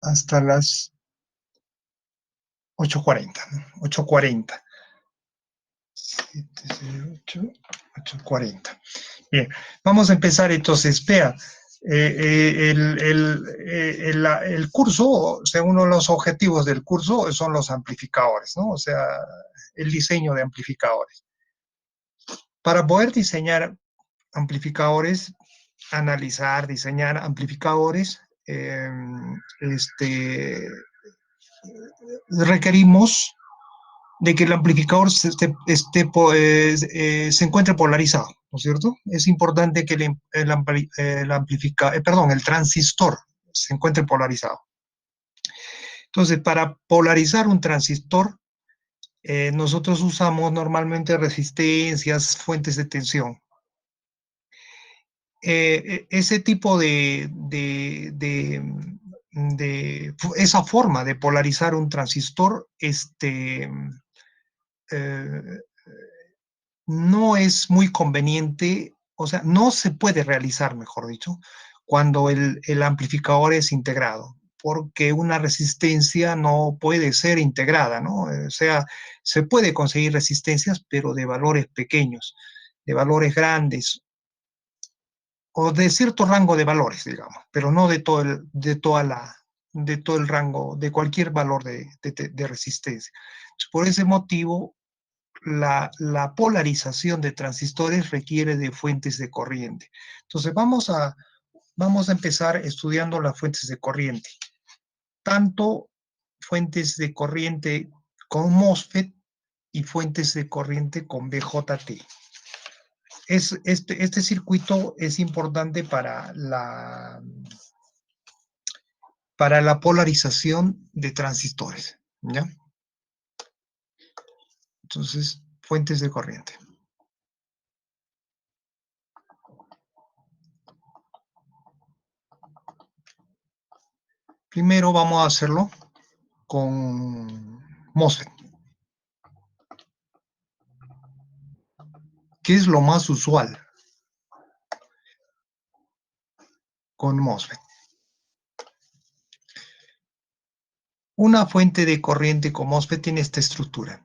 hasta las 8:40, ¿no? 8:40. 708, 8:40. Bien, vamos a empezar entonces. Vea, el curso, según uno de los objetivos del curso, son los amplificadores, ¿no? O sea, el diseño de amplificadores. Para poder diseñar amplificadores, analizar, diseñar amplificadores, requerimos de que el amplificador se encuentre polarizado, ¿no es cierto? Es importante que el transistor se encuentre polarizado. Entonces, para polarizar un transistor, nosotros usamos normalmente resistencias, fuentes de tensión. Ese tipo esa forma de polarizar un transistor, eh, no es muy conveniente, o sea, no se puede realizar, mejor dicho, cuando el amplificador es integrado, porque una resistencia no puede ser integrada, ¿no? O sea, se puede conseguir resistencias, pero de valores pequeños, de valores grandes, o de cierto rango de valores, digamos, pero no de todo el rango, de cualquier valor de resistencia. Por ese motivo, la polarización de transistores requiere de fuentes de corriente. Entonces, vamos a empezar estudiando las fuentes de corriente. Tanto fuentes de corriente con MOSFET y fuentes de corriente con BJT. Este circuito es importante para la polarización de transistores, ¿ya? Entonces, fuentes de corriente. Primero vamos a hacerlo con MOSFET, que es lo más usual con MOSFET. Una fuente de corriente con MOSFET tiene esta estructura.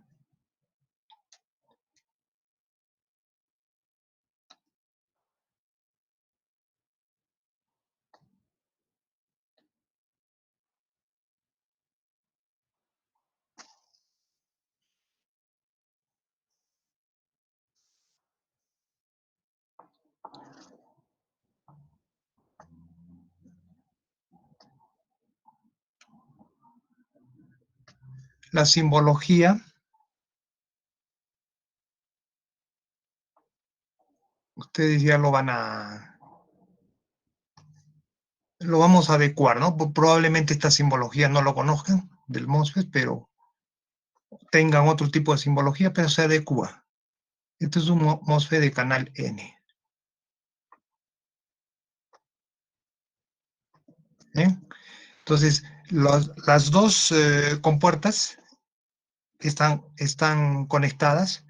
La simbología, ustedes ya lo vamos a adecuar, ¿no? Probablemente esta simbología no lo conozcan del MOSFET, pero tengan otro tipo de simbología, pero se adecua. Este es un MOSFET de canal N. ¿Eh? Entonces, las dos compuertas están conectadas.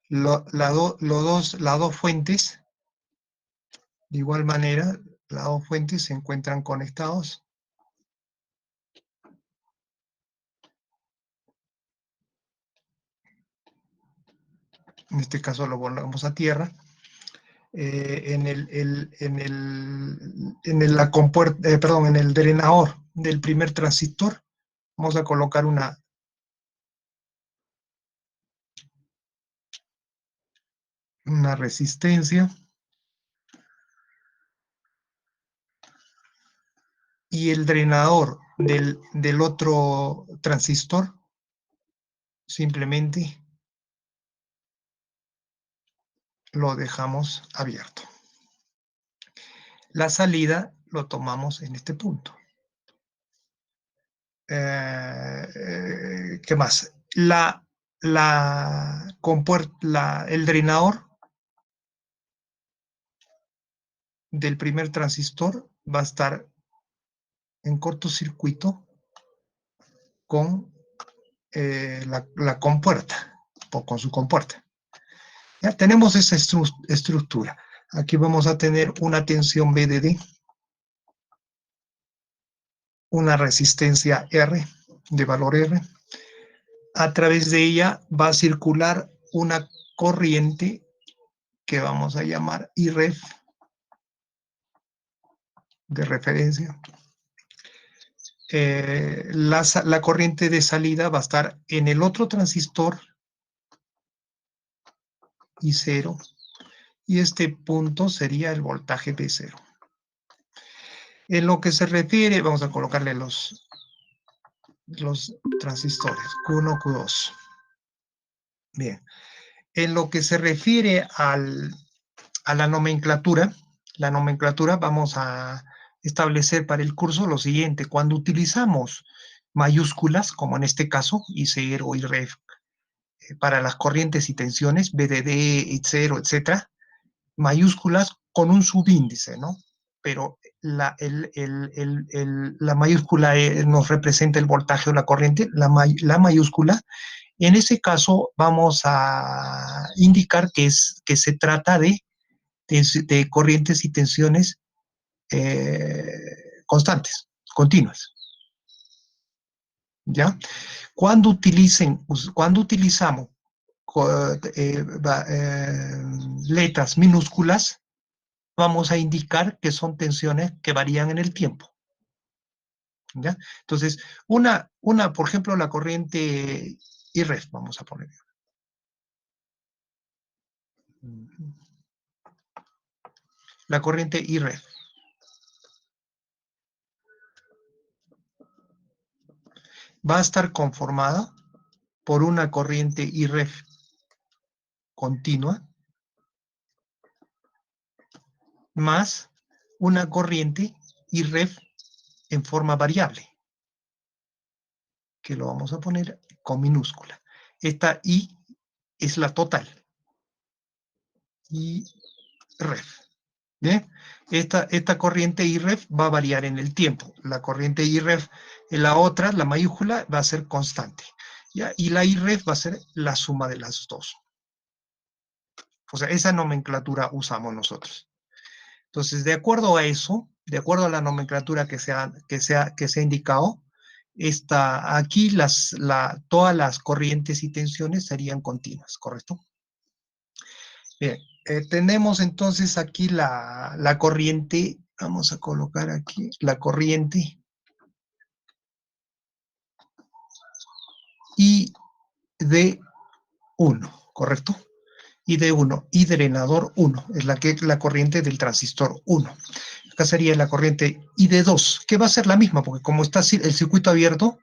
Las dos fuentes, de igual manera, las dos fuentes se encuentran conectados. En este caso lo volvemos a tierra. En el drenador del primer transistor, vamos a colocar una resistencia, y el drenador del otro transistor simplemente lo dejamos abierto. La salida lo tomamos en este punto. ¿Qué más? El drenador del primer transistor va a estar en cortocircuito con la compuerta, o con su compuerta. Ya tenemos esa estructura. Aquí vamos a tener una tensión VDD. una resistencia R, de valor R. A través de ella va a circular una corriente que vamos a llamar IREF, de referencia. La corriente de salida va a estar en el otro transistor I0, y este punto sería el voltaje P0. En lo que se refiere, vamos a colocarle los transistores Q1, Q2. Bien, en lo que se refiere a la nomenclatura vamos a establecer para el curso lo siguiente: cuando utilizamos mayúsculas, como en este caso, I0, IREF, para las corrientes y tensiones, BDD, I0, etcétera, mayúsculas con un subíndice, ¿no? Pero la mayúscula nos representa el voltaje o la corriente, la mayúscula. En ese caso vamos a indicar que se trata de corrientes y tensiones eh, constantes, continuas, ¿ya? Cuando utilizamos eh, eh, letras minúsculas, vamos a indicar que son tensiones que varían en el tiempo, ¿ya? Entonces, por ejemplo, la corriente IREF, vamos a poner. La corriente IREF va a estar conformada por una corriente IREF continua más una corriente IREF en forma variable, que lo vamos a poner con minúscula. Esta I es la total. IREF. ¿Bien? Esta corriente IREF va a variar en el tiempo. La corriente IREF, la otra, la mayúscula, va a ser constante, ¿ya? Y la IREF va a ser la suma de las dos. O sea, esa nomenclatura usamos nosotros. Entonces, de acuerdo a eso, de acuerdo a la nomenclatura que se ha indicado, aquí todas las corrientes y tensiones serían continuas, ¿correcto? Bien, tenemos entonces aquí la corriente, vamos a colocar aquí la corriente I de 1, ¿correcto? I de 1, I drenador 1, es la corriente del transistor 1. Acá sería la corriente I de 2, que va a ser la misma, porque como está el circuito abierto,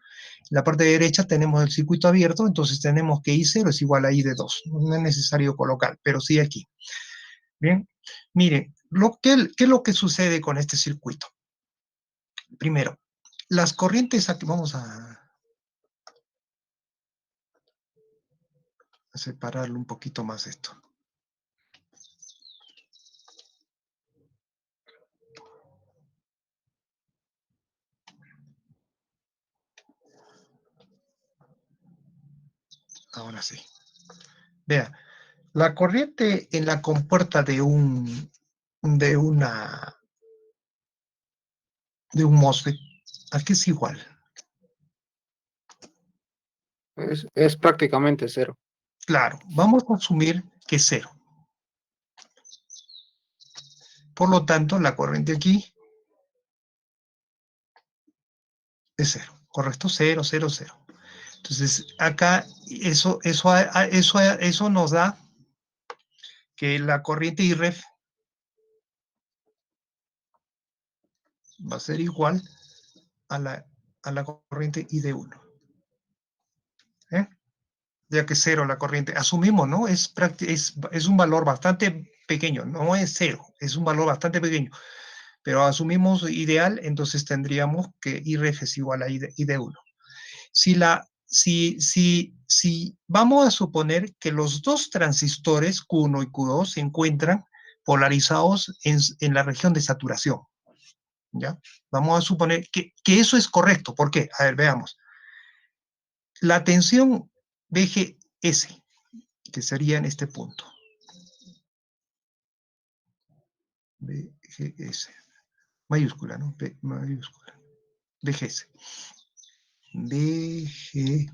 en la parte derecha tenemos el circuito abierto, entonces tenemos que I0 es igual a I de 2. No es necesario colocar, pero sí aquí. Bien, miren, ¿qué es lo que sucede con este circuito? Primero, las corrientes, aquí vamos a separarlo un poquito más esto. Ahora sí. Vea, la corriente en la compuerta de una, de un MOSFET, aquí es igual. Es prácticamente cero. Claro, vamos a asumir que es cero. Por lo tanto, la corriente aquí es cero, ¿correcto? Cero, cero, cero. Entonces, acá eso nos da que la corriente IREF va a ser igual a la corriente I de 1. ¿Eh? Ya que es cero la corriente. Asumimos, ¿no? Es un valor bastante pequeño, no es cero, es un valor bastante pequeño. Pero asumimos ideal, entonces tendríamos que IREF es igual a I de 1. Si vamos a suponer que los dos transistores Q1 y Q2 se encuentran polarizados en la región de saturación, ¿ya? Vamos a suponer que eso es correcto. ¿Por qué? A ver, veamos. La tensión BGS, que sería en este punto. BGS. Mayúscula, ¿no? P mayúscula. VGS. VGS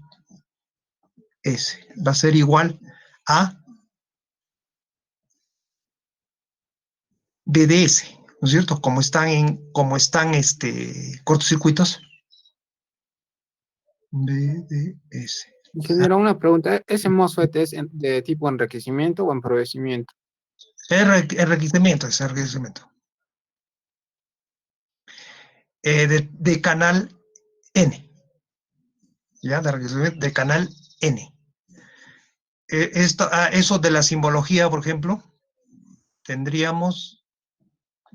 va a ser igual a BDS, ¿no es cierto? Como están cortocircuitos. BDS. Ingeniero, una pregunta. ¿Ese MOSFET es de tipo enriquecimiento o empobrecimiento? Enriquecimiento, es enriquecimiento. De canal N, ¿ya? De enriquecimiento de canal N. Eso de la simbología, por ejemplo, tendríamos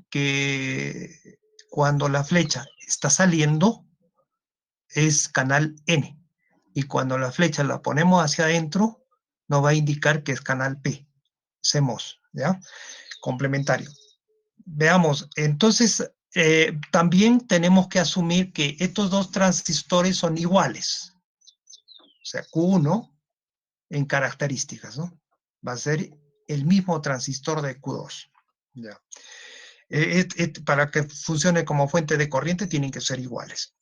que cuando la flecha está saliendo es canal N. Y cuando la flecha la ponemos hacia adentro, nos va a indicar que es canal P. CMOS, ¿ya? Complementario. Veamos, entonces también tenemos que asumir que estos dos transistores son iguales. O sea, Q1 en características, ¿no? Va a ser el mismo transistor de Q2. ¿Ya? Para que funcione como fuente de corriente tienen que ser iguales.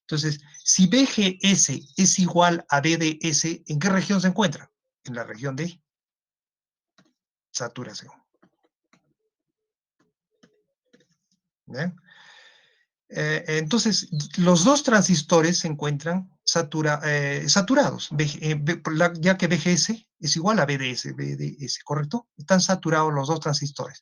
Entonces, si BGS es igual a BDS, ¿en qué región se encuentra? En la región de saturación. ¿Bien? Entonces, los dos transistores se encuentran saturados, ya que BGS es igual a BDS, ¿correcto? Están saturados los dos transistores.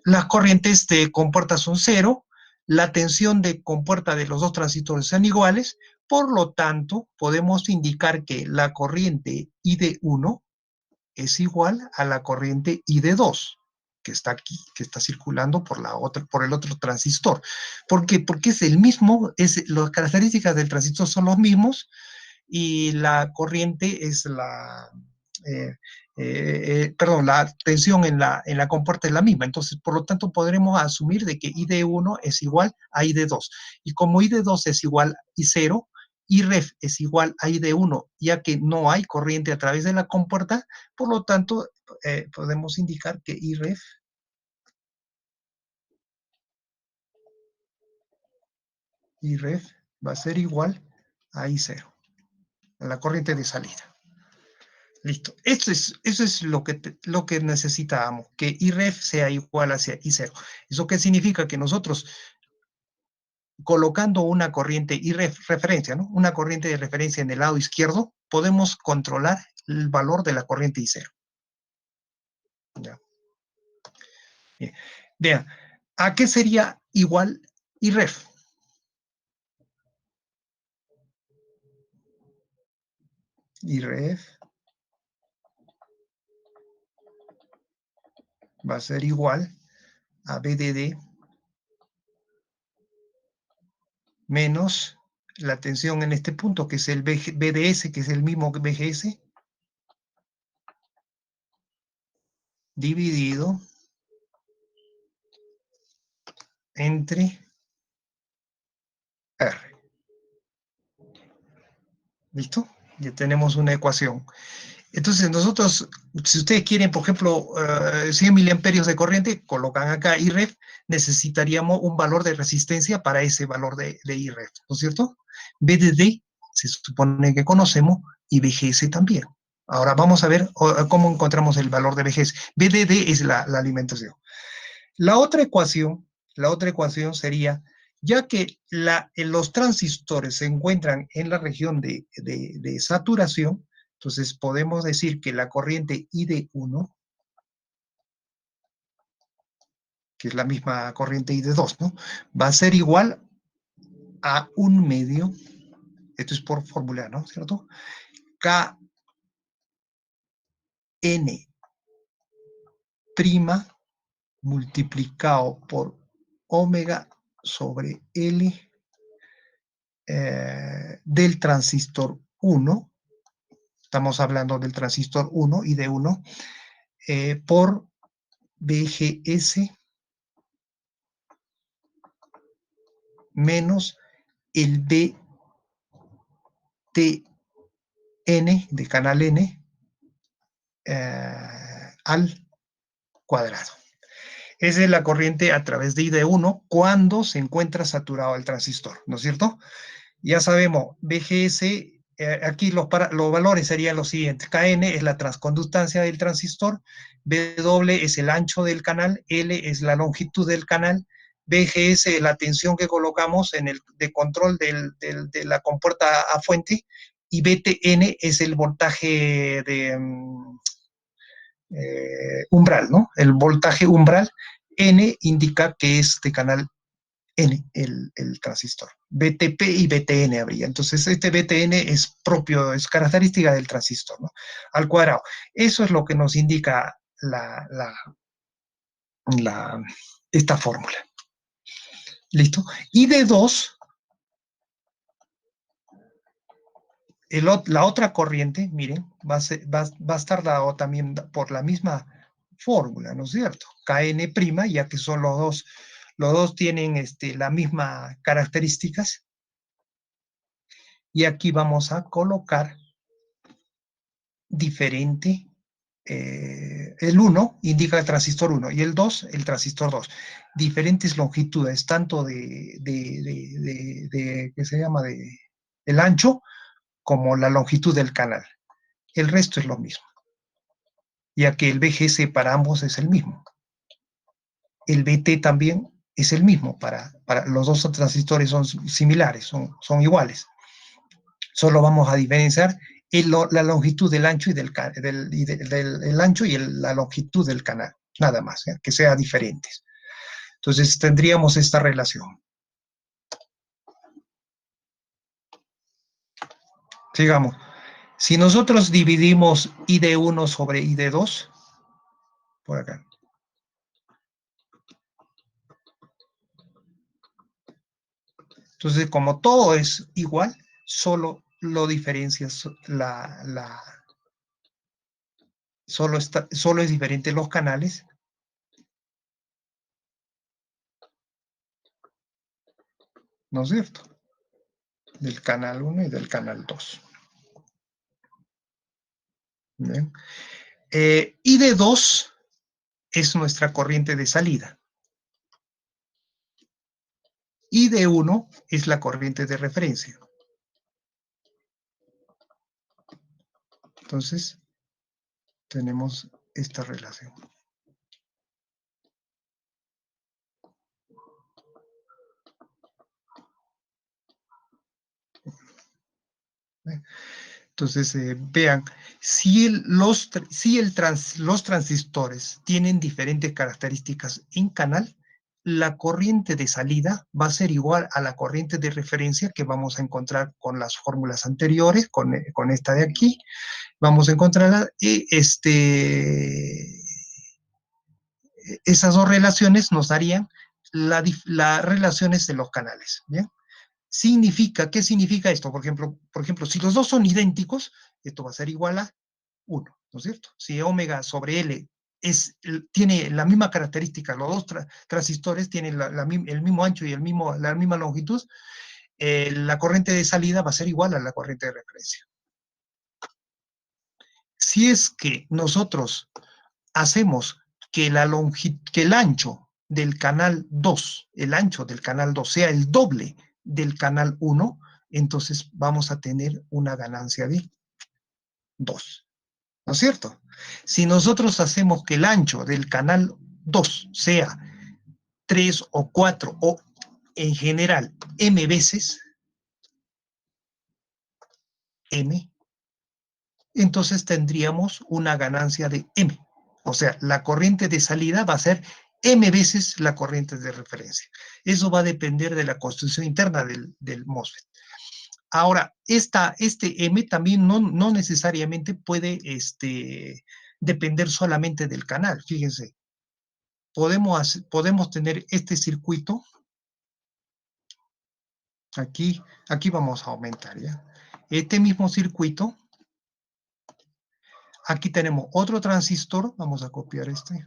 Las corrientes de compuerta son cero, la tensión de compuerta de los dos transistores son iguales, por lo tanto, podemos indicar que la corriente ID1 es igual a la corriente ID2 que está aquí, que está circulando por el otro transistor. ¿Por qué? Porque es el mismo, las características del transistor son los mismos y la corriente es eh, perdón, la tensión en la compuerta es la misma. Entonces, por lo tanto, podremos asumir de que ID1 es igual a ID2. Y como ID2 es igual a I0, IREF es igual a ID1, ya que no hay corriente a través de la compuerta, por lo tanto, podemos indicar que IREF va a ser igual a I0, a la corriente de salida. Listo. Eso es lo que necesitábamos, que IREF sea igual hacia I0. ¿Eso qué significa? Que nosotros, colocando una corriente IREF referencia, ¿no? Una corriente de referencia en el lado izquierdo, podemos controlar el valor de la corriente I0. ¿Ya? Bien. Vean, ¿a qué sería igual IREF? IREF va a ser igual a BDD menos la tensión en este punto, que es el BDS, que es el mismo que BGS, dividido entre R. ¿Listo? Ya tenemos una ecuación. Entonces nosotros, si ustedes quieren, por ejemplo, 100 miliamperios de corriente, colocan acá IREF, necesitaríamos un valor de resistencia para ese valor de IREF, ¿no es cierto? BDD se supone que conocemos y BGS también. Ahora vamos a ver cómo encontramos el valor de BGS. BDD es la alimentación. La la otra ecuación sería, ya que los transistores se encuentran en la región de saturación, entonces podemos decir que la corriente ID1, que es la misma corriente ID2, ¿no? Va a ser igual a 1/2, esto es por fórmula, ¿no? ¿Cierto? Kn prima multiplicado por omega sobre L del transistor 1, estamos hablando del transistor 1 y de 1, por BGS menos el BTN de canal N al cuadrado. Esa es la corriente a través de ID1 cuando se encuentra saturado el transistor, ¿no es cierto? Ya sabemos, BGS, aquí los valores serían los siguientes. KN es la transconductancia del transistor, W es el ancho del canal, L es la longitud del canal, BGS es la tensión que colocamos en el de control de la compuerta a fuente, y BTN es el voltaje de umbral, ¿no? El voltaje umbral. N indica que es de canal N, el transistor. BTP y BTN habría. Entonces, este BTN es propio, es característica del transistor, ¿no? Al cuadrado. Eso es lo que nos indica la, esta fórmula. ¿Listo? Y de 2, la otra corriente, miren, va a estar dado también por la misma fórmula, ¿no es cierto? Kn', ya que son los dos tienen la misma características. Y aquí vamos a colocar diferente. El 1 indica el transistor 1 y el 2 el transistor 2. Diferentes longitudes, tanto ¿qué se llama? El ancho como la longitud del canal. El resto es lo mismo, ya que el BGS para ambos es el mismo. El BT también es el mismo, para los dos transistores son similares, son iguales. Solo vamos a diferenciar la longitud del ancho y el ancho y la longitud del canal, nada más, que sean diferentes. Entonces tendríamos esta relación. Sigamos. Si nosotros dividimos ID1 sobre ID2, por acá. Entonces, como todo es igual, solo lo diferencias solo es diferente los canales, ¿no es cierto? Del canal 1 y del canal 2. ¿Bien? ID2 es nuestra corriente de salida. ID1 es la corriente de referencia. Entonces, tenemos esta relación. Entonces, vean, los transistores tienen diferentes características en canal, la corriente de salida va a ser igual a la corriente de referencia que vamos a encontrar con las fórmulas anteriores, con esta de aquí. Vamos a encontrarla y esas dos relaciones nos darían las relaciones de los canales. ¿Bien? ¿Qué significa esto? Por ejemplo, si los dos son idénticos, esto va a ser igual a 1, ¿no es cierto? Si omega sobre L tiene la misma característica, los dos transistores tienen el mismo ancho y la misma longitud, la corriente de salida va a ser igual a la corriente de referencia. Si es que nosotros hacemos que el ancho del canal 2, el ancho del canal 2 sea el doble del canal 1, entonces vamos a tener una ganancia de 2, ¿no es cierto? Si nosotros hacemos que el ancho del canal 2 sea 3 o 4 o en general m veces m, entonces tendríamos una ganancia de m. O sea, la corriente de salida va a ser m veces la corriente de referencia. Eso va a depender de la construcción interna del MOSFET. Ahora, este M también no necesariamente puede depender solamente del canal. Fíjense, podemos tener este circuito. Aquí vamos a aumentar, ¿ya? Este mismo circuito. Aquí tenemos otro transistor. Vamos a copiar este.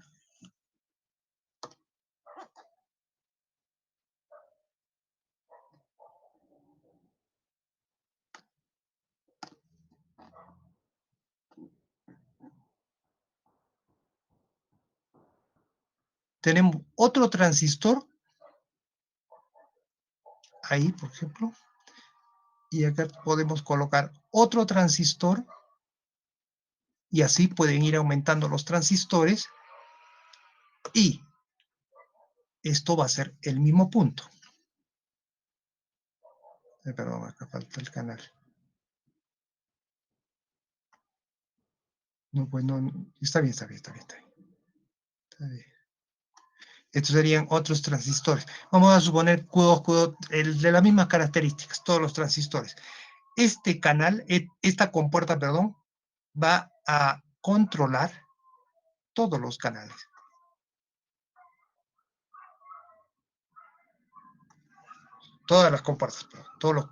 tenemos otro transistor, ahí, por ejemplo, y acá podemos colocar otro transistor, y así pueden ir aumentando los transistores, y esto va a ser el mismo punto. Perdón, acá falta el canal. No, pues no, está bien, está bien, está bien, está bien. Está bien. Estos serían otros transistores. Vamos a suponer Q2, Q2, el de las mismas características, todos los transistores. Este canal, esta compuerta, perdón, va a controlar todos los canales. Todas las compuertas, perdón,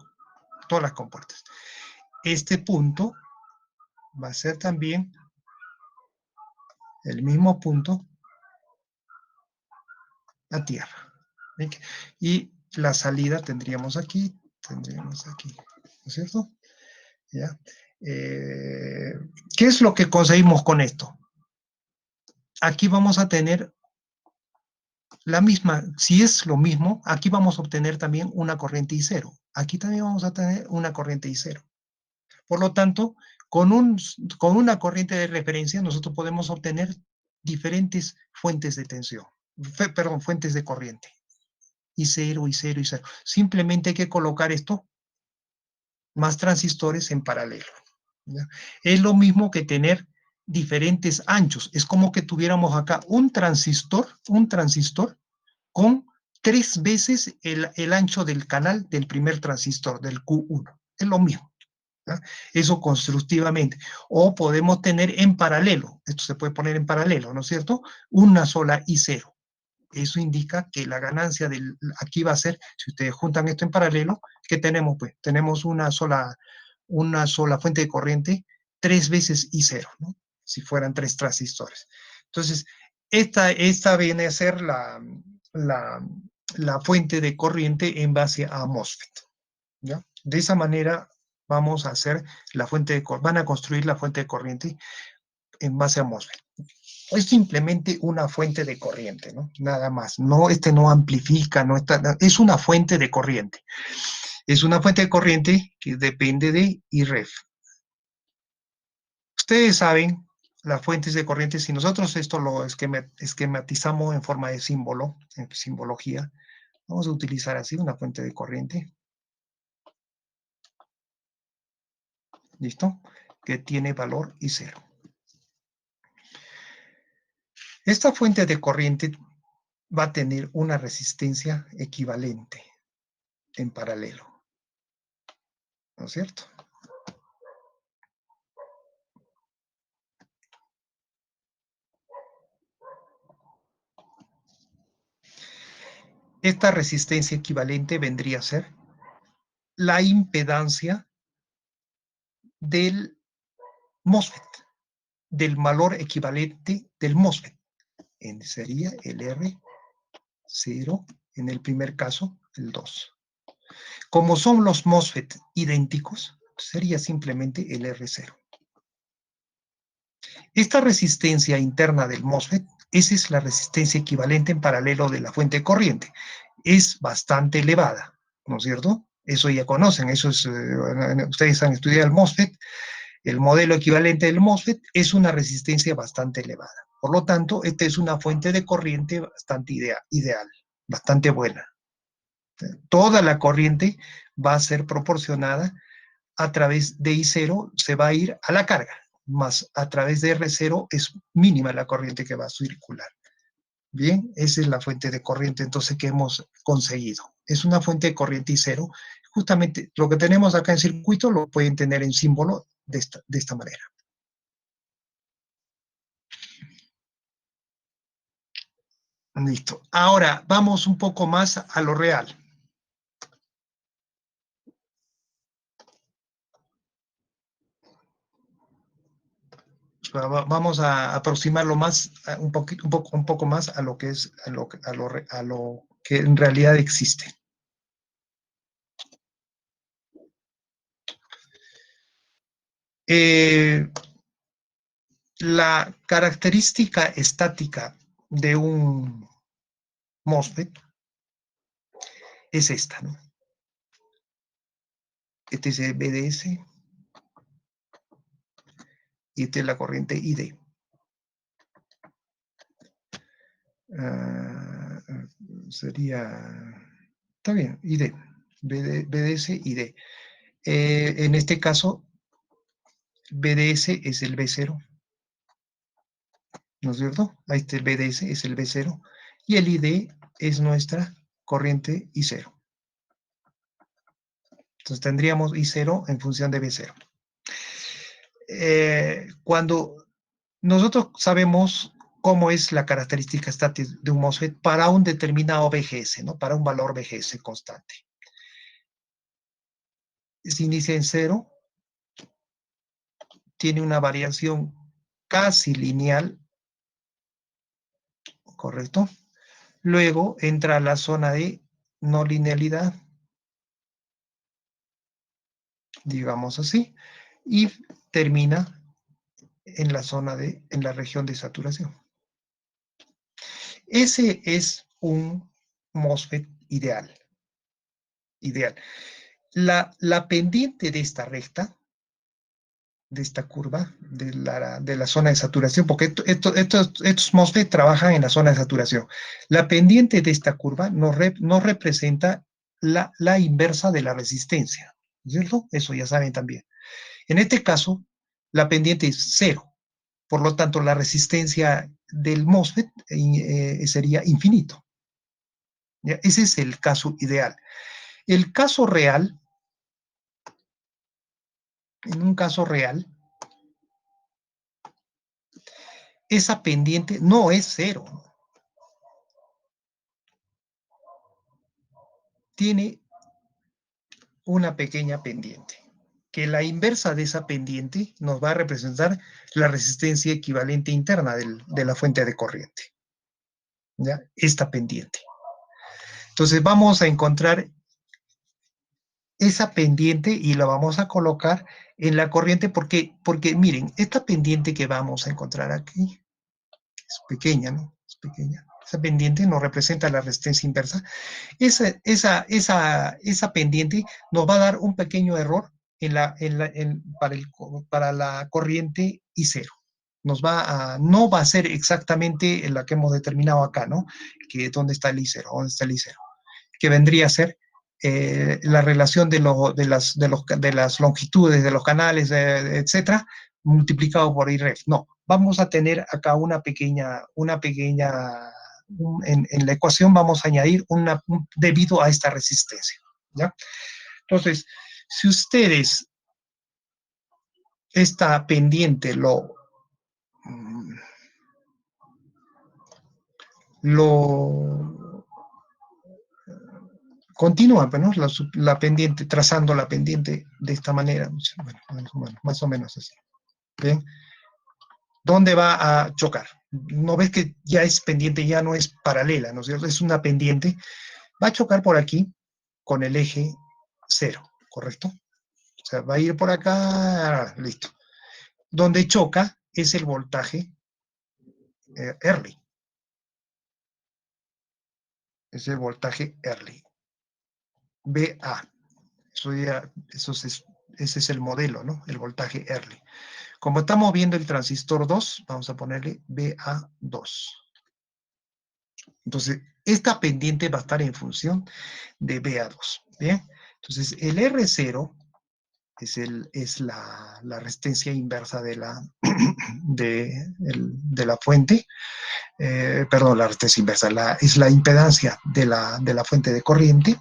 todas las compuertas. Este punto va a ser también el mismo punto a tierra. ¿Ven? Y la salida tendríamos aquí, ¿no es cierto? ¿Ya? ¿Qué es lo que conseguimos con esto? Aquí vamos a tener la misma, si es lo mismo, aquí vamos a obtener también una corriente I0. Aquí también vamos a tener una corriente I0. Por lo tanto, con una corriente de referencia nosotros podemos obtener diferentes fuentes de tensión, perdón, fuentes de corriente. I0, I0, I0. Simplemente hay que colocar esto, más transistores en paralelo. ¿Ya? Es lo mismo que tener diferentes anchos. Es como que tuviéramos acá un transistor con 3 veces el ancho del canal del primer transistor, del Q1. Es lo mismo. ¿Ya? Eso constructivamente. O podemos tener en paralelo, esto se puede poner en paralelo, ¿no es cierto? Una sola I0. Eso indica que la ganancia aquí va a ser, si ustedes juntan esto en paralelo, ¿qué tenemos? Pues tenemos una sola fuente de corriente, 3 veces I0, ¿no? Si fueran 3 transistores. Entonces, esta viene a ser la, la fuente de corriente en base a MOSFET. ¿Ya? De esa manera vamos a hacer van a construir la fuente de corriente en base a MOSFET. Es simplemente una fuente de corriente, ¿no? Nada más. No, no amplifica, es una fuente de corriente. Es una fuente de corriente que depende de IREF. Ustedes saben las fuentes de corriente, si nosotros esto lo esquematizamos en forma de símbolo, en simbología, vamos a utilizar así una fuente de corriente. ¿Listo? Que tiene valor I0. Esta fuente de corriente va a tener una resistencia equivalente en paralelo, ¿no es cierto? Esta resistencia equivalente vendría a ser la impedancia del MOSFET, del valor equivalente del MOSFET. Sería el R0, en el primer caso, el 2. Como son los MOSFET idénticos, sería simplemente el R0. Esta resistencia interna del MOSFET, esa es la resistencia equivalente en paralelo de la fuente de corriente. Es bastante elevada, ¿no es cierto? Eso ya conocen, ustedes han estudiado el MOSFET, el modelo equivalente del MOSFET es una resistencia bastante elevada. Por lo tanto, esta es una fuente de corriente bastante ideal, bastante buena. Toda la corriente va a ser proporcionada a través de I0, se va a ir a la carga, más a través de R0 es mínima la corriente que va a circular. Bien, esa es la fuente de corriente entonces que hemos conseguido. Es una fuente de corriente I0. Justamente lo que tenemos acá en circuito lo pueden tener en símbolo de esta manera. Listo. Ahora vamos un poco más a lo real. Vamos a aproximarlo más, un poco más a lo que es, a lo que en realidad existe. La característica estática de un MOSFET es esta, ¿no? Este es el BDS y esta es la corriente ID. Sería, está bien, ID, BDS, ID. En este caso, BDS es el B0, ¿no es cierto? Ahí está el BDS, es el B0, y el ID es nuestra corriente I0. Entonces tendríamos I0 en función de B0. Cuando nosotros sabemos cómo es la característica estática de un MOSFET para un determinado VGS, ¿no? Para un valor VGS constante. Se inicia en 0, tiene una variación casi lineal, ¿correcto? Luego entra a la zona de no linealidad, digamos así, y termina en la zona en la región de saturación. Ese es un MOSFET ideal. Ideal. La pendiente de esta recta, de esta curva, de la zona de saturación, porque estos MOSFET trabajan en la zona de saturación. La pendiente de esta curva nos representa la inversa de la resistencia, ¿cierto? Eso ya saben también. En este caso, la pendiente es 0. Por lo tanto, la resistencia del MOSFET sería infinito. ¿Ya? Ese es el caso ideal. El caso real, en un caso real, esa pendiente no es 0. Tiene una pequeña pendiente, que la inversa de esa pendiente nos va a representar la resistencia equivalente interna de la fuente de corriente. ¿Ya? Esta pendiente. Entonces vamos a encontrar esa pendiente y la vamos a colocar en la corriente porque miren, esta pendiente que vamos a encontrar aquí es pequeña, ¿no? Es pequeña. Esa pendiente nos representa la resistencia inversa. Esa pendiente nos va a dar un pequeño error para la corriente I0. No va a ser exactamente la que hemos determinado acá, ¿no? Que dónde está el I0, dónde está el I0, que vendría a ser la relación de las longitudes de los canales, etcétera, multiplicado por IREF. No, vamos a tener acá en la ecuación vamos a añadir debido a esta resistencia. ¿Ya? Entonces, si ustedes esta pendiente lo continúa, pues, ¿no? La pendiente, trazando la pendiente de esta manera, bueno, más o menos así. ¿Bien? ¿Dónde va a chocar? ¿No ves que ya es pendiente, ya no es paralela, ¿no es cierto? Es una pendiente. Va a chocar por aquí con el eje 0, ¿correcto? O sea, va a ir por acá, listo. Donde choca es el voltaje early. Es el voltaje early. BA. Ese es el modelo, ¿no? El voltaje early. Como estamos viendo el transistor 2, vamos a ponerle BA2. Entonces, esta pendiente va a estar en función de BA2. ¿Bien? Entonces, el R0 es la resistencia inversa de la fuente. Perdón, la resistencia inversa, es la impedancia de la fuente de corriente.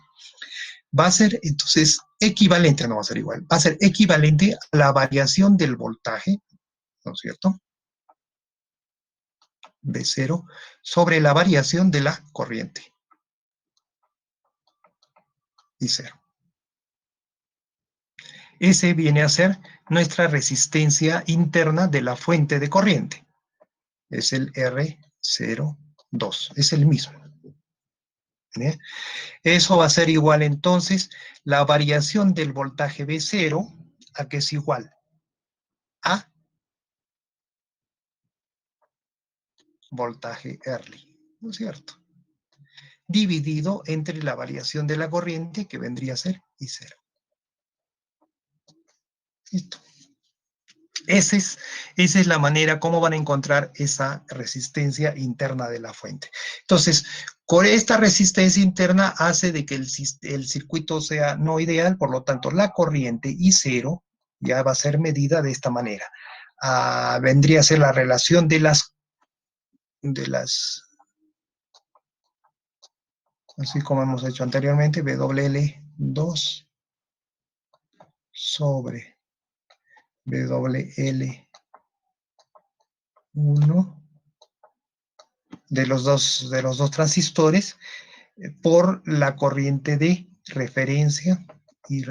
Va a ser entonces equivalente, no va a ser igual, va a ser equivalente a la variación del voltaje, ¿no es cierto? B0 sobre la variación de la corriente, I0. Ese viene a ser nuestra resistencia interna de la fuente de corriente. Es el R02, es el mismo. ¿Bien? Eso va a ser igual entonces la variación del voltaje B0 a que es igual a voltaje early, ¿no es cierto? dividido entre la variación de la corriente, que vendría a ser I0. Listo. Esa es la manera como van a encontrar esa resistencia interna de la fuente. Entonces, con esta resistencia interna hace de que el circuito sea no ideal, por lo tanto, la corriente I0 ya va a ser medida de esta manera. Vendría a ser la relación así como hemos hecho anteriormente, WL2 sobre WL1 de los dos transistores por la corriente de referencia y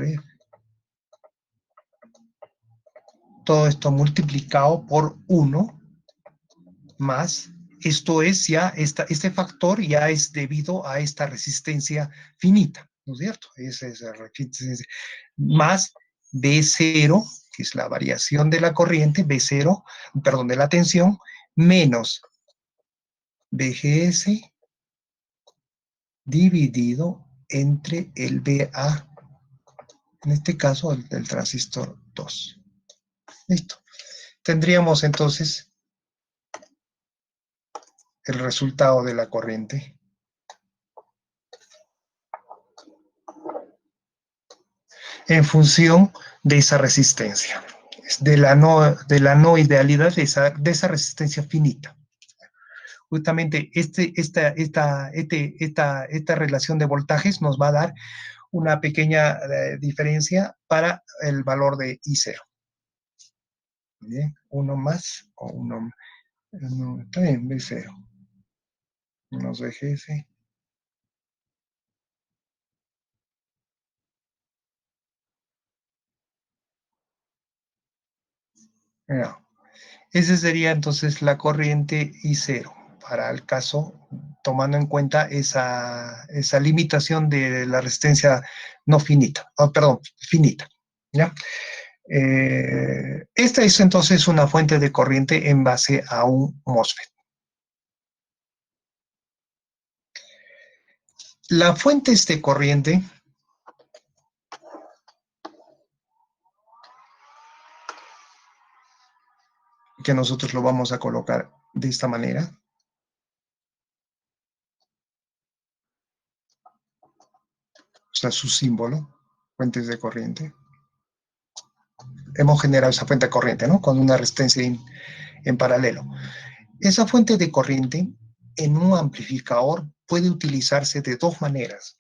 todo esto multiplicado por 1 más, esto es ya, este factor ya es debido a esta resistencia finita, ¿no es cierto? Esa es la resistencia, más B0, que es la variación de la corriente, B0, perdón, de la tensión, menos BGS dividido entre el BA, en este caso el transistor 2. Listo. Tendríamos entonces el resultado de la corriente en función de esa resistencia, de la no idealidad de esa resistencia finita. Justamente esta relación de voltajes nos va a dar una pequeña diferencia para el valor de I0. Bien, uno más o uno, está bien, B0. Nos deje ese. No. Ese sería entonces la corriente I0 para el caso, tomando en cuenta esa limitación de la resistencia no finita, perdón, finita. ¿Ya? Esta es entonces una fuente de corriente en base a un MOSFET. La fuente de corriente que nosotros lo vamos a colocar de esta manera. O sea, su símbolo, fuentes de corriente. Hemos generado esa fuente de corriente, ¿no? Con una resistencia en paralelo. Esa fuente de corriente en un amplificador puede utilizarse de dos maneras.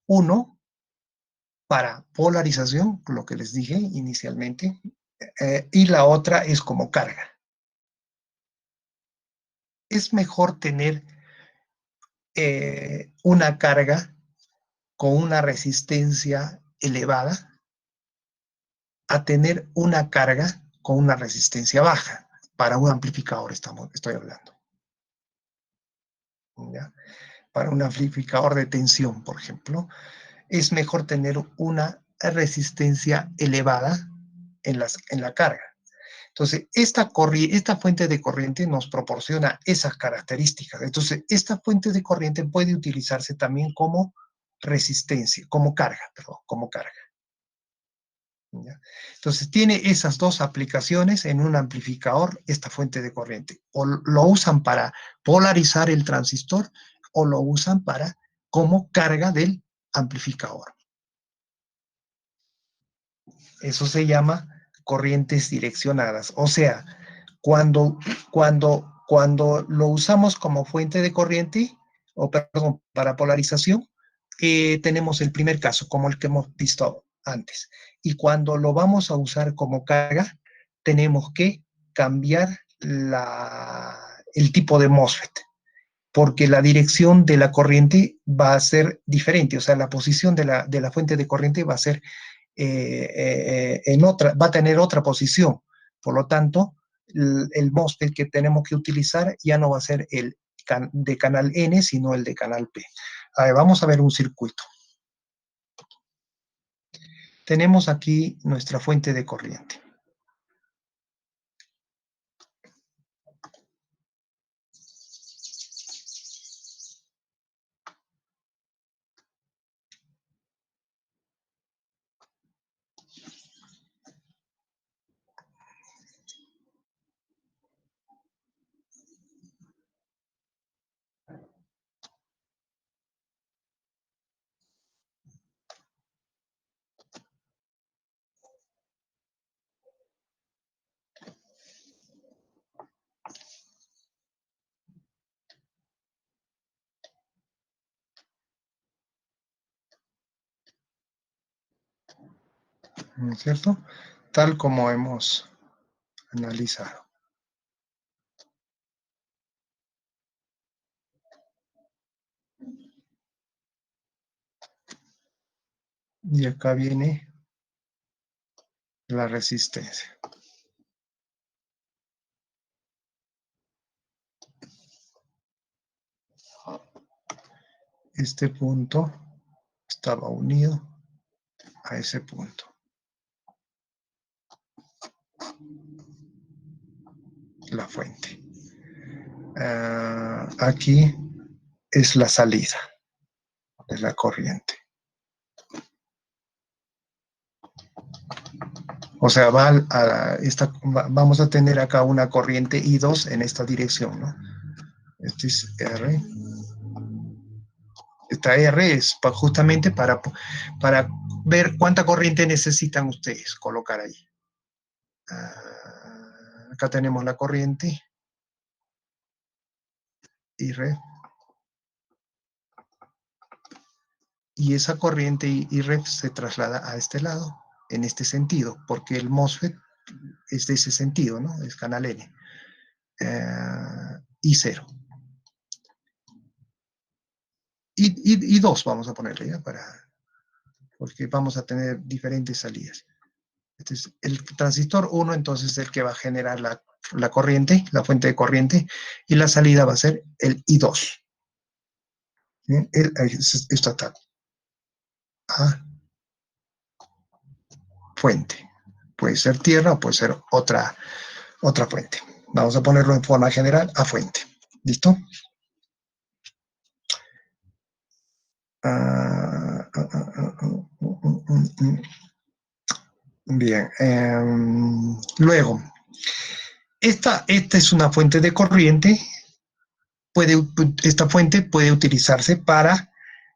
Uno, para polarización, lo que les dije inicialmente, y la otra es como carga. Es mejor tener una carga con una resistencia elevada a tener una carga con una resistencia baja. Para un amplificador estoy hablando. ¿Ya? Para un amplificador de tensión, por ejemplo, es mejor tener una resistencia elevada en la carga. Entonces, esta fuente de corriente nos proporciona esas características. Entonces, esta fuente de corriente puede utilizarse también como resistencia, como carga, perdón, como carga. ¿Ya? Entonces, tiene esas dos aplicaciones en un amplificador, esta fuente de corriente. O lo usan para polarizar el transistor o lo usan para como carga del amplificador. Eso se llama corrientes direccionadas. O sea, cuando lo usamos como fuente de corriente, o perdón, para polarización, tenemos el primer caso, como el que hemos visto antes. Y cuando lo vamos a usar como carga, tenemos que cambiar el tipo de MOSFET, porque la dirección de la corriente va a ser diferente, o sea, la posición de la fuente de corriente va a ser va a tener otra posición. Por lo tanto, el MOSFET que tenemos que utilizar ya no va a ser el de canal N, sino el de canal P. A ver, vamos a ver un circuito. Tenemos aquí nuestra fuente de corriente. ¿no es cierto? Tal como hemos analizado. Y acá viene la resistencia. Este punto estaba unido a ese punto. La fuente. Aquí es la salida de la corriente. O sea, vamos a tener acá una corriente I2 en esta dirección, ¿no? Este es R. Esta R es justamente para ver cuánta corriente necesitan ustedes colocar ahí. Acá tenemos la corriente IR. Y esa corriente IREF se traslada a este lado, en este sentido, porque el MOSFET es de ese sentido, ¿no? Es canal N. Y 0. Y 2 vamos a ponerle, ¿ya? Porque vamos a tener diferentes salidas. Este es el transistor 1, entonces es el que va a generar la corriente, la fuente de corriente, y la salida va a ser el I2. ¿Sí? Esto está a fuente. Puede ser tierra o puede ser otra fuente. Vamos a ponerlo en forma general a fuente. ¿Listo? Bien. Luego, esta es una fuente de corriente. Esta fuente puede utilizarse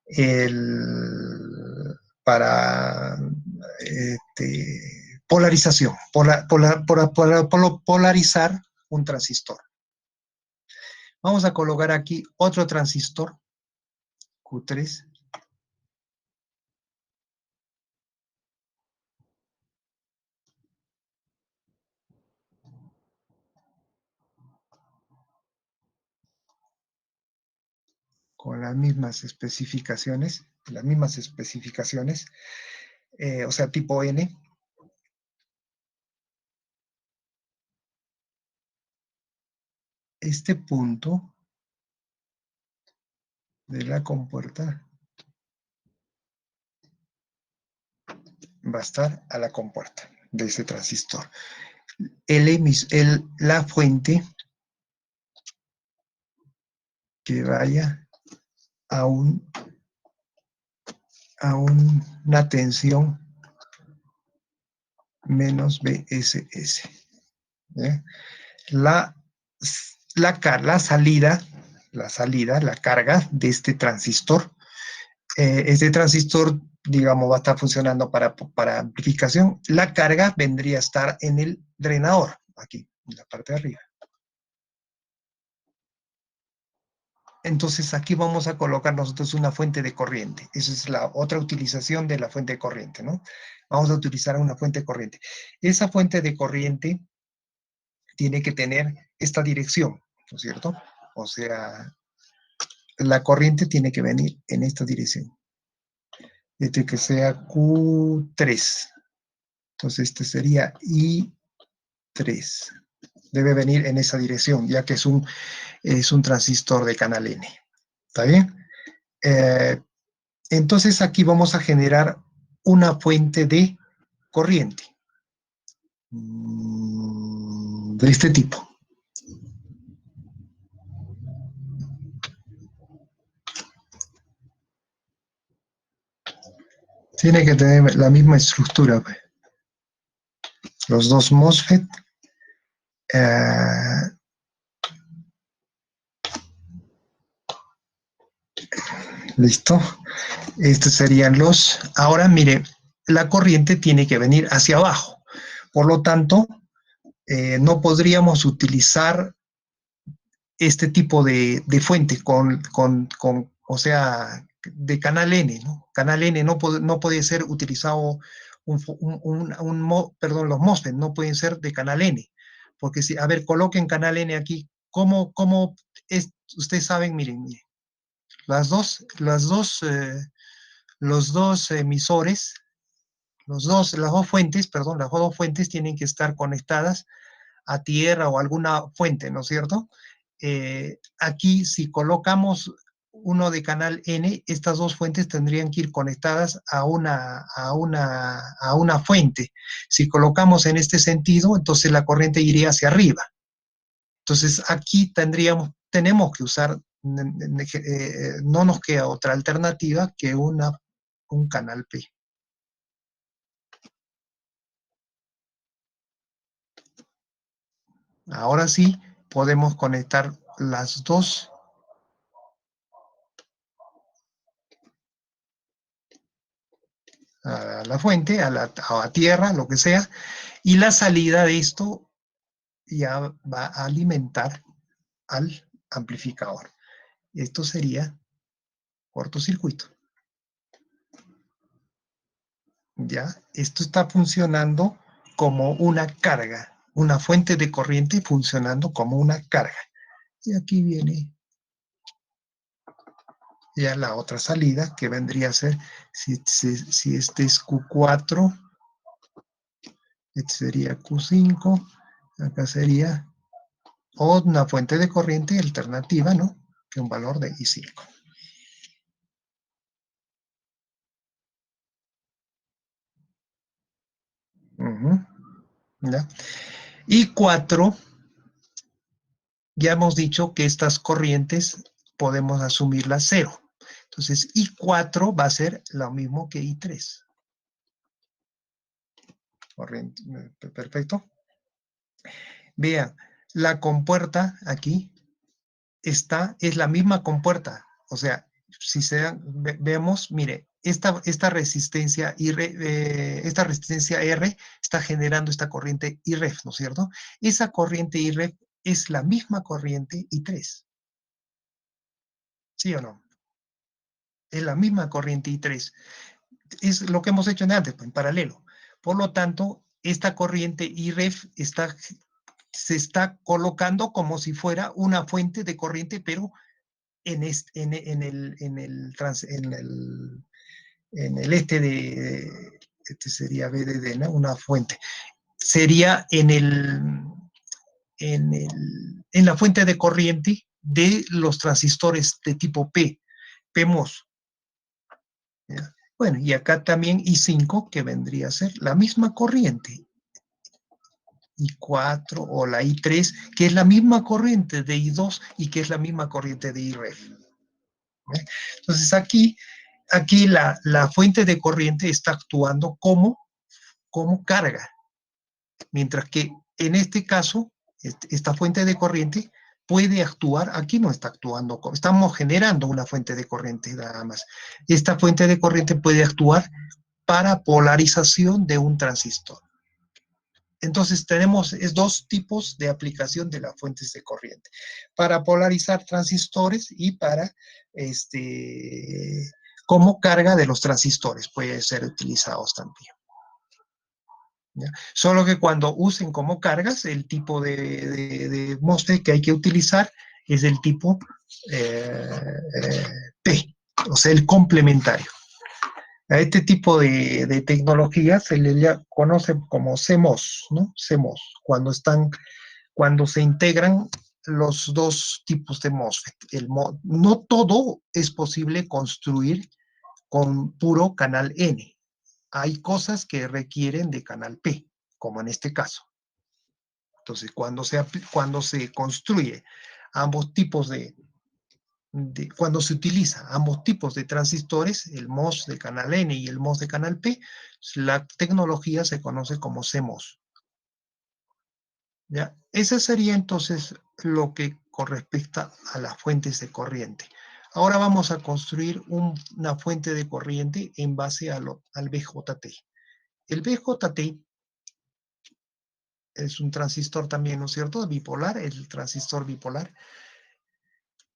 el, para polarización, polarizar un transistor. Vamos a colocar aquí otro transistor, Q3, con las mismas especificaciones, o sea, tipo N. Este punto de la compuerta va a estar a la compuerta de ese transistor. La fuente que vaya a una tensión menos BSS. ¿eh? La salida, la carga de este transistor, digamos, va a estar funcionando para amplificación. La carga vendría a estar en el drenador, aquí, en la parte de arriba. Entonces aquí vamos a colocar nosotros una fuente de corriente. Esa es la otra utilización de la fuente de corriente, ¿no? Vamos a utilizar una fuente de corriente. Esa fuente de corriente tiene que tener esta dirección, ¿no es cierto? O sea, la corriente tiene que venir en esta dirección. Este que sea Q3. Entonces este sería I3. Debe venir en esa dirección, ya que es un transistor de canal N. ¿Está bien? Entonces aquí vamos a generar una fuente de corriente de este tipo. Tiene que tener la misma estructura, pues. Los dos MOSFET. Listo. Estos serían los... Ahora, mire, la corriente tiene que venir hacia abajo. Por lo tanto, no podríamos utilizar este tipo de fuente o sea, de canal N, ¿no? Canal N no puede ser utilizado perdón, los MOSFET no pueden ser de canal N, porque si, a ver, coloquen canal N aquí, ¿cómo es? Ustedes saben, miren, las dos, los dos emisores, las dos fuentes, perdón, las dos fuentes tienen que estar conectadas a tierra o alguna fuente, ¿no es cierto? Aquí, si colocamos uno de canal N, estas dos fuentes tendrían que ir conectadas a una fuente. Si colocamos en este sentido, entonces la corriente iría hacia arriba. Entonces, aquí tenemos que usar, no nos queda otra alternativa que un canal P. Ahora sí, podemos conectar las dos a la fuente, a la tierra, lo que sea, y la salida de esto ya va a alimentar al amplificador. Esto sería cortocircuito. ¿Ya? Esto está funcionando como una carga, una fuente de corriente funcionando como una carga. Y aquí viene ya la otra salida, que vendría a ser, si este es Q4, este sería Q5, acá sería una fuente de corriente alternativa, ¿no? Que un valor de I5. ¿Ya? Y 4, ya hemos dicho que estas corrientes podemos asumirlas 0. Entonces, I4 va a ser lo mismo que I3. Corriente, perfecto. Vean, la compuerta aquí es la misma compuerta. O sea, si vemos, mire, esta resistencia esta resistencia R está generando esta corriente IREF, ¿no es cierto? Esa corriente IREF es la misma corriente I3. ¿Sí o no? Es la misma corriente I3. Es lo que hemos hecho antes, en paralelo. Por lo tanto, esta corriente IREF se está colocando como si fuera una fuente de corriente, pero este sería BDD, ¿no? Una fuente. Sería en la fuente de corriente de los transistores de tipo P, PMOS. ¿Ya? Bueno, y acá también I5, que vendría a ser la misma corriente, I4 o la I3, que es la misma corriente de I2 y que es la misma corriente de IREF. Entonces aquí la fuente de corriente está actuando como carga, mientras que en este caso, esta fuente de corriente puede actuar, aquí no está actuando, estamos generando una fuente de corriente nada más. Esta fuente de corriente puede actuar para polarización de un transistor. Entonces tenemos dos tipos de aplicación de las fuentes de corriente, para polarizar transistores y para, como carga de los transistores, puede ser utilizados también. ¿Ya? Solo que cuando usen como cargas, el tipo de MOSFET que hay que utilizar es el tipo eh, P, o sea, el complementario. A este tipo de tecnología se le conoce como CMOS, ¿no? CMOS, cuando se integran los dos tipos de MOSFET. No todo es posible construir con puro canal N. Hay cosas que requieren de canal P, como en este caso. Entonces, cuando se construye ambos tipos cuando se utiliza ambos tipos de transistores, el MOS de canal N y el MOS de canal P, la tecnología se conoce como CMOS. ¿Ya? Ese sería entonces lo que con respecto a las fuentes de corriente. Ahora vamos a construir una fuente de corriente en base al BJT. El BJT es un transistor también, ¿no es cierto? Bipolar, el transistor bipolar.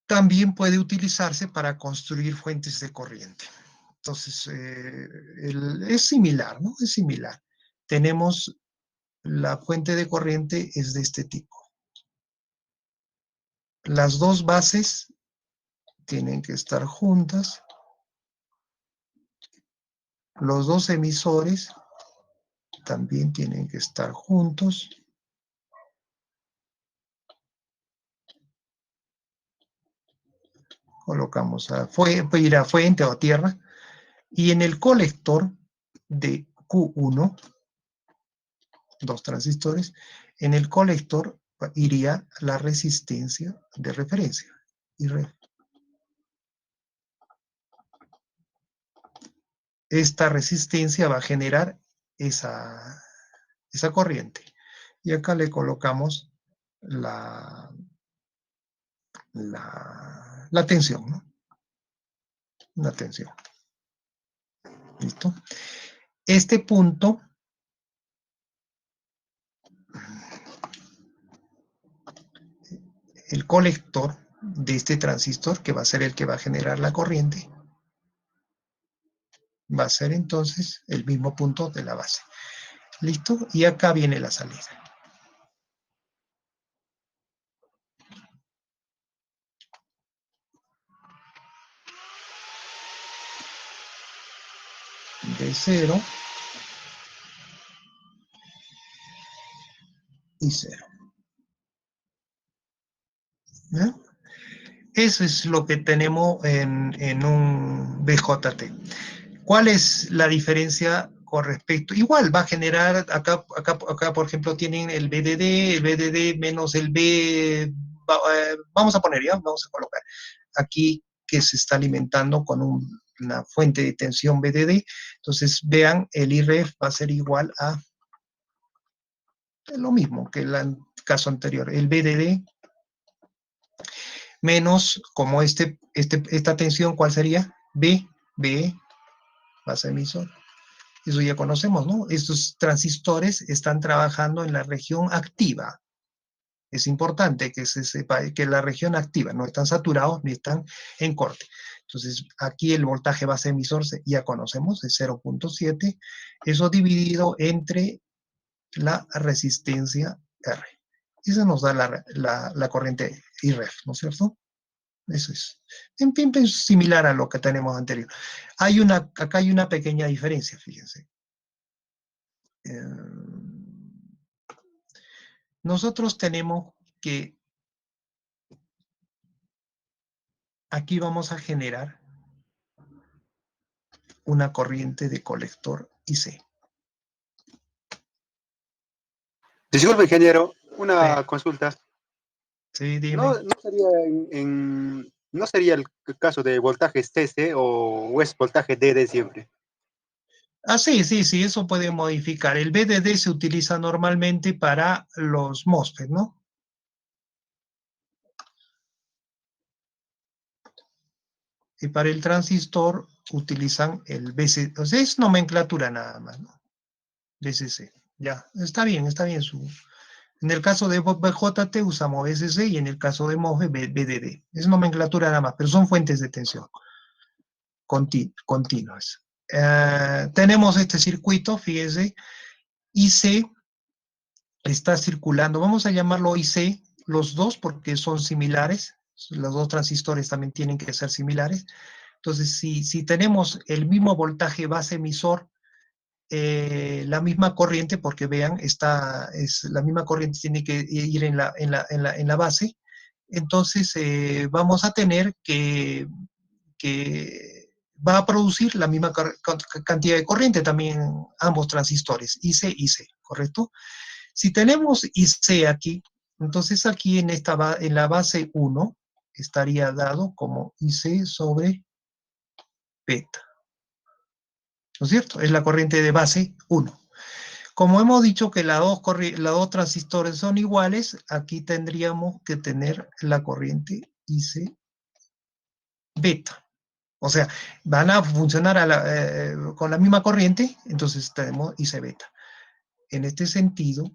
También puede utilizarse para construir fuentes de corriente. Entonces, es similar, ¿no? Es similar. Tenemos la fuente de corriente es de este tipo. Las dos bases tienen que estar juntas. Los dos emisores también tienen que estar juntos. Colocamos ir a fuente o a tierra. Y en el colector de Q1, dos transistores, en el colector iría la resistencia de referencia. Esta resistencia va a generar esa corriente. Y acá le colocamos la tensión, ¿no? La tensión. ¿Listo? Este punto el colector de este transistor, que va a ser el que va a generar la corriente, va a ser entonces el mismo punto de la base. ¿Listo? Y acá viene la salida. De 0 y 0. ¿Ya? Eso es lo que tenemos en un BJT. ¿Cuál es la diferencia con respecto? Igual va a generar, acá por ejemplo tienen el BDD menos el B, vamos a poner ya, vamos a colocar aquí que se está alimentando con una fuente de tensión BDD. Entonces vean, el IREF va a ser igual a lo mismo que el caso anterior, el BDD menos, como esta tensión, ¿cuál sería? B, base emisor. Eso ya conocemos, ¿no? Estos transistores están trabajando en la región activa. Es importante que se sepa que la región activa no están saturados ni están en corte. Entonces, aquí el voltaje base emisor ya conocemos, es 0.7. Eso dividido entre la resistencia R. Eso nos da la corriente IREF, ¿no es cierto? Eso es. En fin, es similar a lo que tenemos anterior. Acá hay una pequeña diferencia, fíjense. Nosotros tenemos que aquí vamos a generar una corriente de colector IC. Disculpe, ingeniero, Sí, una consulta. sí, ¿No, dime. no sería no sería el caso de voltaje CC o es voltaje DD siempre? Ah, sí, sí, sí, eso puede modificar. El BDD se utiliza normalmente para los MOSFET, ¿no? Y para el transistor utilizan el BC. O sea, es nomenclatura nada más, ¿no? BCC. Ya, está bien su. En el caso de BJT usamos BCC y en el caso de MOSFET BDD. Es nomenclatura nada más, pero son fuentes de tensión continuas. Tenemos este circuito, fíjese, IC está circulando, vamos a llamarlo IC, los dos porque son similares, los dos transistores también tienen que ser similares. Entonces, si tenemos el mismo voltaje base emisor, la misma corriente, porque vean, la misma corriente tiene que ir en la base, entonces vamos a tener que va a producir la misma cantidad de corriente también ambos transistores, IC, ¿correcto? Si tenemos IC aquí, entonces aquí en la base 1 estaría dado como IC sobre beta, ¿no es cierto? Es la corriente de base 1. Como hemos dicho que las dos transistores son iguales, aquí tendríamos que tener la corriente IC beta. O sea, van a funcionar con la misma corriente, entonces tenemos IC beta. En este sentido,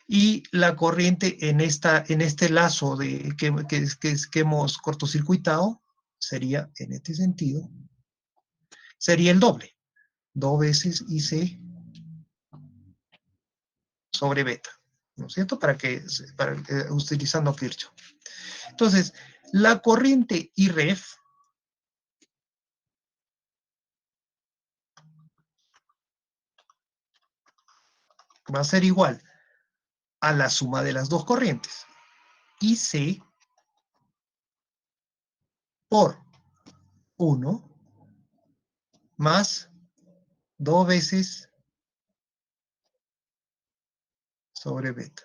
y la corriente en este lazo que hemos cortocircuitado sería, en este sentido, sería el doble. 2 veces IC sobre beta, ¿no es cierto? Utilizando Kirchhoff. Entonces, la corriente IREF va a ser igual a la suma de las dos corrientes. IC por 1 más 2 veces sobre beta.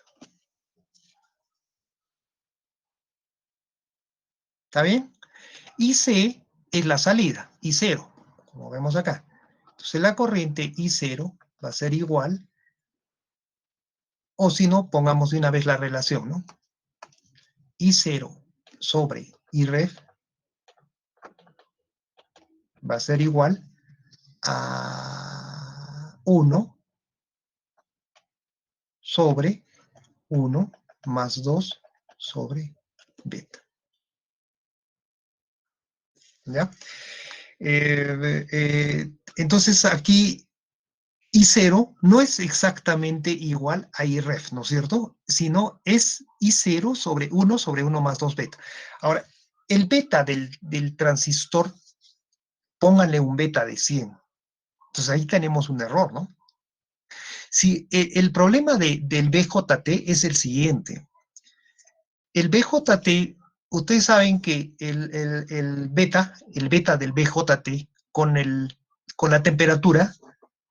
¿Está bien? IC es la salida, I0, como vemos acá. Entonces la corriente I0 va a ser igual, o si no, pongamos de una vez la relación, ¿no? I0 sobre IREF va a ser igual a 1 sobre 1 más 2 sobre beta. ¿Ya? Entonces aquí I0 no es exactamente igual a IREF, ¿no es cierto? Sino es I0 sobre 1 más 2 beta. Ahora, el beta del transistor, pónganle un beta de 100. Entonces ahí tenemos un error, ¿no? Si el problema del BJT es el siguiente. El BJT, ustedes saben que el beta del BJT con la temperatura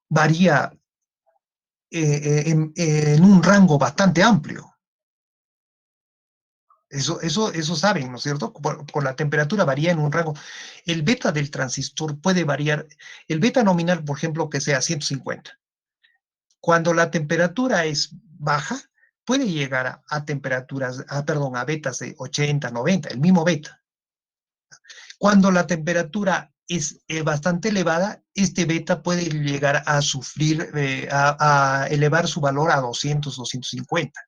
varía en un rango bastante amplio. Eso saben, ¿no es cierto? Por la temperatura varía en un rango. El beta del transistor puede variar. El beta nominal, por ejemplo, que sea 150. Cuando la temperatura es baja, puede llegar a temperaturas, perdón, a betas de 80, 90, el mismo beta. Cuando la temperatura es bastante elevada, este beta puede llegar a sufrir, a elevar su valor a 200, 250.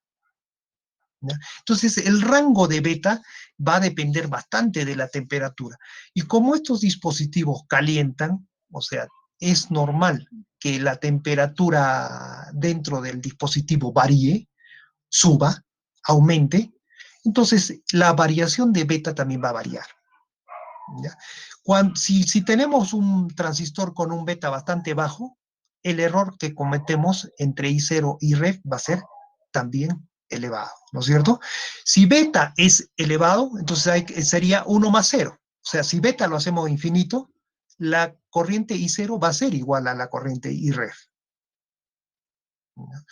¿Ya? Entonces, el rango de beta va a depender bastante de la temperatura. Y como estos dispositivos calientan, o sea, es normal que la temperatura dentro del dispositivo varíe, suba, aumente, entonces la variación de beta también va a variar. ¿Ya? Si tenemos un transistor con un beta bastante bajo, el error que cometemos entre I0 y REF va a ser también elevado, ¿no es cierto? Si beta es elevado, entonces sería 1 más 0. O sea, si beta lo hacemos infinito, la corriente I0 va a ser igual a la corriente IREF. ¿Ya?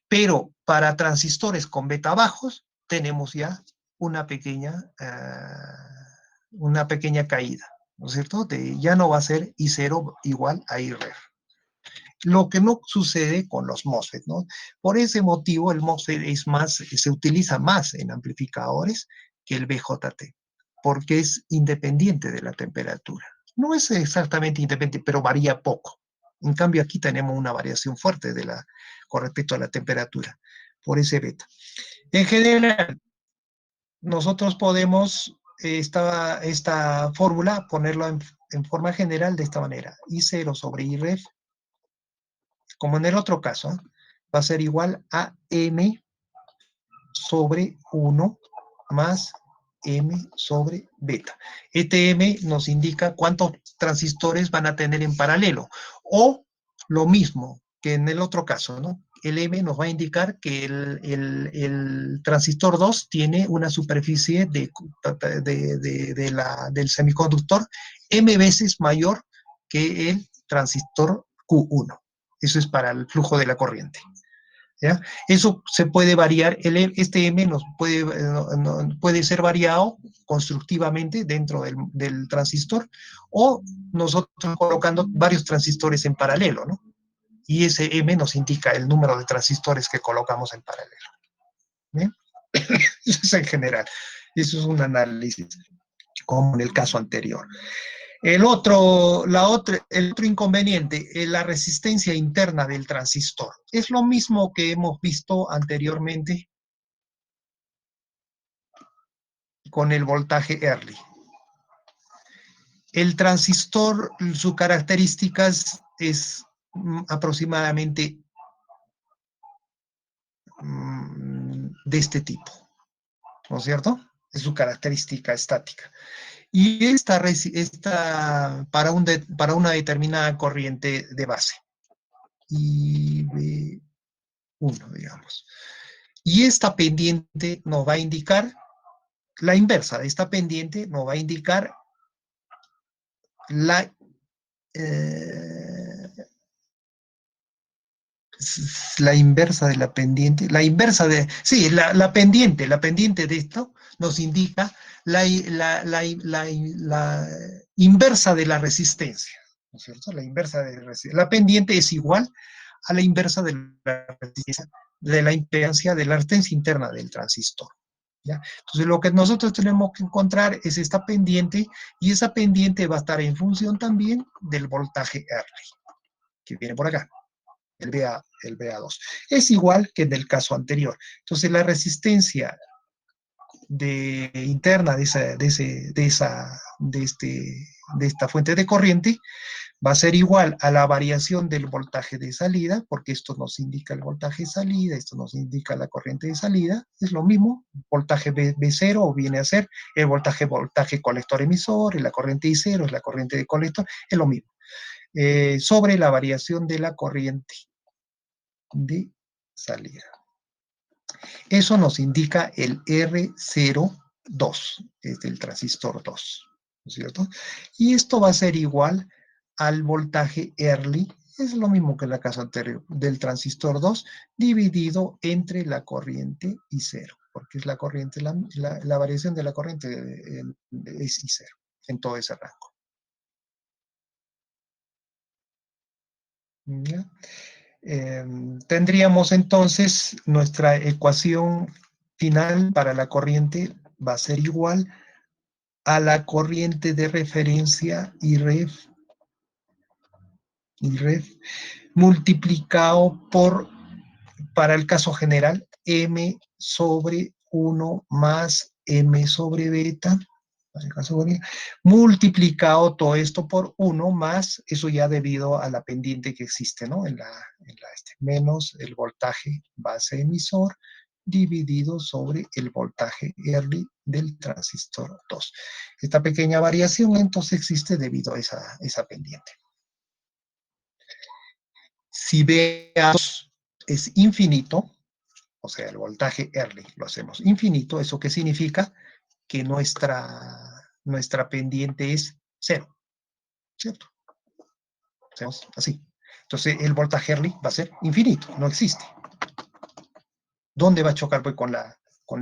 Pero para transistores con beta bajos, tenemos ya una pequeña, una pequeña caída, ¿no es cierto? Ya no va a ser I0 igual a IREF. Lo que no sucede con los MOSFET, ¿no? Por ese motivo, el MOSFET se utiliza más en amplificadores que el BJT, porque es independiente de la temperatura. No es exactamente independiente, pero varía poco. En cambio, aquí tenemos una variación fuerte con respecto a la temperatura, por ese beta. En general, nosotros podemos esta fórmula ponerla en forma general de esta manera. I0 sobre IREF, como en el otro caso, va a ser igual a M sobre 1 más M sobre beta. Este M nos indica cuántos transistores van a tener en paralelo. O lo mismo que en el otro caso, ¿no? El M nos va a indicar que el transistor 2 tiene una superficie del semiconductor M veces mayor que el transistor Q1. Eso es para el flujo de la corriente. ¿Ya? Eso se puede variar, este M puede ser variado constructivamente dentro del transistor o nosotros colocando varios transistores en paralelo, ¿no? Y ese M nos indica el número de transistores que colocamos en paralelo. ¿Bien? Eso es en general. Eso es un análisis, como en el caso anterior. El otro inconveniente es la resistencia interna del transistor. Es lo mismo que hemos visto anteriormente con el voltaje early. El transistor, su características es aproximadamente de este tipo, ¿no es cierto? Es su característica estática. Y esta para una determinada corriente de base, IB1, digamos. Y esta pendiente nos va a indicar, la inversa de esta pendiente nos va a indicar la, eh, la inversa de la pendiente, la inversa de, sí, la pendiente de esto nos indica la inversa de la resistencia, ¿no es cierto? La inversa de la resistencia. La pendiente es igual a la inversa de la resistencia, de la impedancia, de la resistencia interna del transistor. ¿Ya? Entonces, lo que nosotros tenemos que encontrar es esta pendiente, y esa pendiente va a estar en función también del voltaje R, que viene por acá, el BA2. Es igual que en el caso anterior. Entonces, la resistencia interna de esta fuente de corriente va a ser igual a la variación del voltaje de salida, porque esto nos indica el voltaje de salida, esto nos indica la corriente de salida, es lo mismo, voltaje B0 viene a ser el voltaje colector emisor, y la corriente I0 es la corriente de colector, es lo mismo, sobre la variación de la corriente de salida. Eso nos indica el R02, es del transistor 2, ¿no es cierto? Y esto va a ser igual al voltaje Early, es lo mismo que en la caso anterior, del transistor 2, dividido entre la corriente I0, porque es la corriente, la variación de la corriente es I0, en todo ese rango. ¿Ya? Tendríamos entonces nuestra ecuación final para la corriente va a ser igual a la corriente de referencia I ref multiplicado por, para el caso general, M sobre 1 más M sobre beta, multiplicado todo esto por 1 más, eso ya debido a la pendiente que existe, ¿no? Menos el voltaje base emisor dividido sobre el voltaje early del transistor 2. Esta pequeña variación entonces existe debido a esa pendiente. Si B2 es infinito, o sea, el voltaje early lo hacemos infinito, ¿eso qué significa? Que nuestra pendiente es cero, ¿cierto? Hacemos así. Entonces, el voltaje early va a ser infinito, no existe. ¿Dónde va a chocar pues, con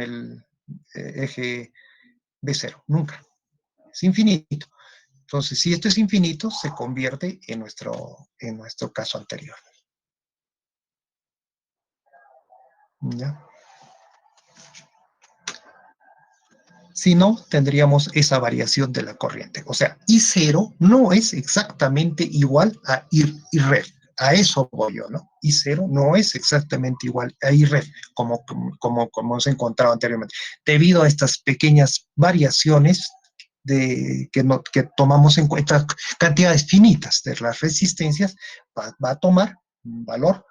el eje B0? Nunca. Es infinito. Entonces, si esto es infinito, se convierte en nuestro caso anterior. ¿Ya? Si no, tendríamos esa variación de la corriente. O sea, I0 no es exactamente igual a IREF. A eso voy yo, ¿no? I0 no es exactamente igual a IREF, como hemos encontrado anteriormente. Debido a estas pequeñas variaciones que tomamos en cuenta, cantidades finitas de las resistencias, va a tomar un valor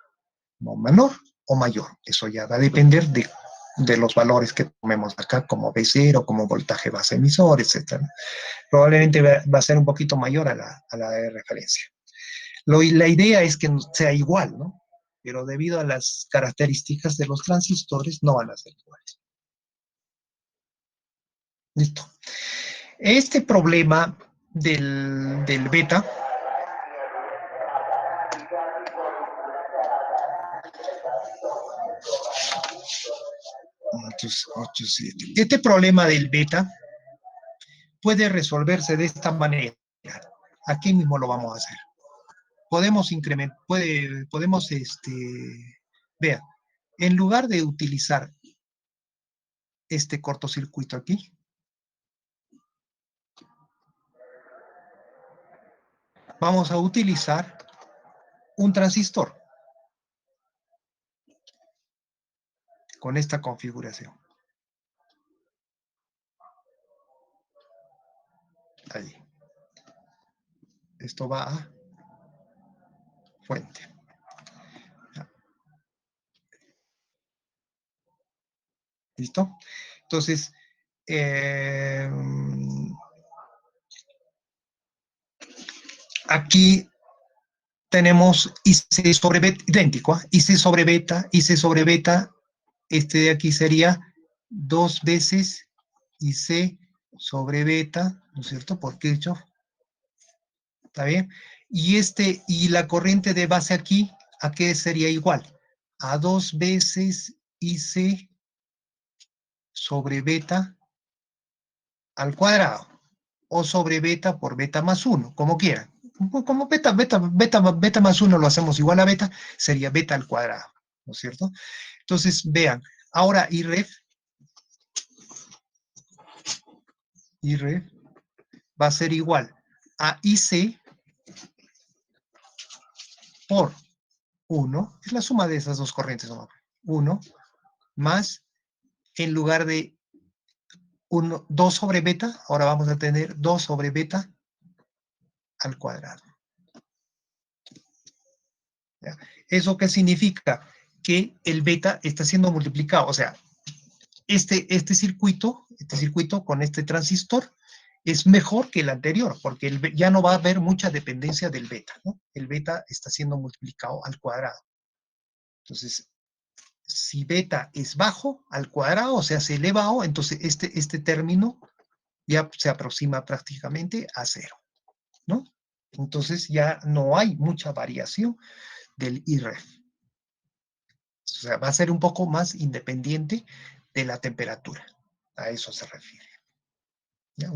no menor o mayor. Eso ya va a depender de los valores que tomemos acá, como B0, como voltaje base emisor, etc. Probablemente va a ser un poquito mayor a la de referencia. La idea es que sea igual, ¿no? Pero debido a las características de los transistores, no van a ser iguales. Listo. Este problema del beta, este problema del beta puede resolverse de esta manera. Aquí mismo lo vamos a hacer. Podemos incrementar, vea, en lugar de utilizar este cortocircuito aquí, vamos a utilizar un transistor con esta configuración. Ahí. Esto va a fuente. ¿Listo? Entonces, aquí tenemos IC sobre beta, idéntico, ¿eh? IC sobre beta, este de aquí sería 2 veces IC sobre beta, ¿no es cierto? Por Kirchhoff, ¿está bien? Y la corriente de base aquí, ¿a qué sería igual? A 2 veces IC sobre beta al cuadrado, o sobre beta por beta más 1, como quieran. Como beta más 1 lo hacemos igual a beta, sería beta al cuadrado, ¿no es cierto? Entonces, vean, ahora IREF va a ser igual a IC por 1, es la suma de esas dos corrientes, 1 más, en lugar de 2 sobre beta, ahora vamos a tener 2 sobre beta al cuadrado. ¿Ya? ¿Eso qué significa? Que el beta está siendo multiplicado, o sea, este circuito con este transistor es mejor que el anterior, porque ya no va a haber mucha dependencia del beta, ¿no? El beta está siendo multiplicado al cuadrado. Entonces, si beta es bajo al cuadrado, o sea, se elevado, entonces este término ya se aproxima prácticamente a cero, ¿no? Entonces ya no hay mucha variación del IREF. O sea, va a ser un poco más independiente de la temperatura. A eso se refiere. ¿Ya?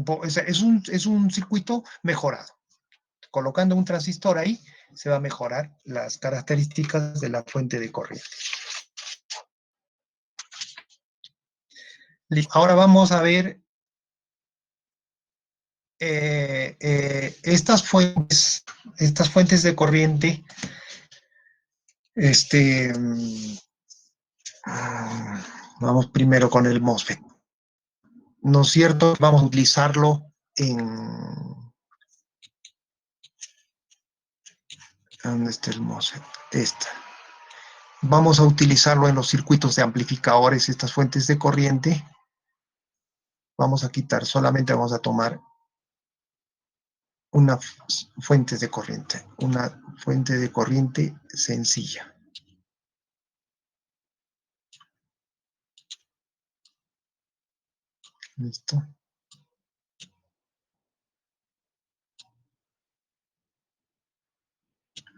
Es un circuito mejorado. Colocando un transistor ahí, se va a mejorar las características de la fuente de corriente. Ahora vamos a ver estas fuentes de corriente. Vamos primero con el MOSFET. ¿No es cierto? Vamos a utilizarlo ¿dónde está el MOSFET? Vamos a utilizarlo en los circuitos de amplificadores, estas fuentes de corriente. Vamos a quitar, solamente vamos a tomar una fuente de corriente sencilla. ¿Listo?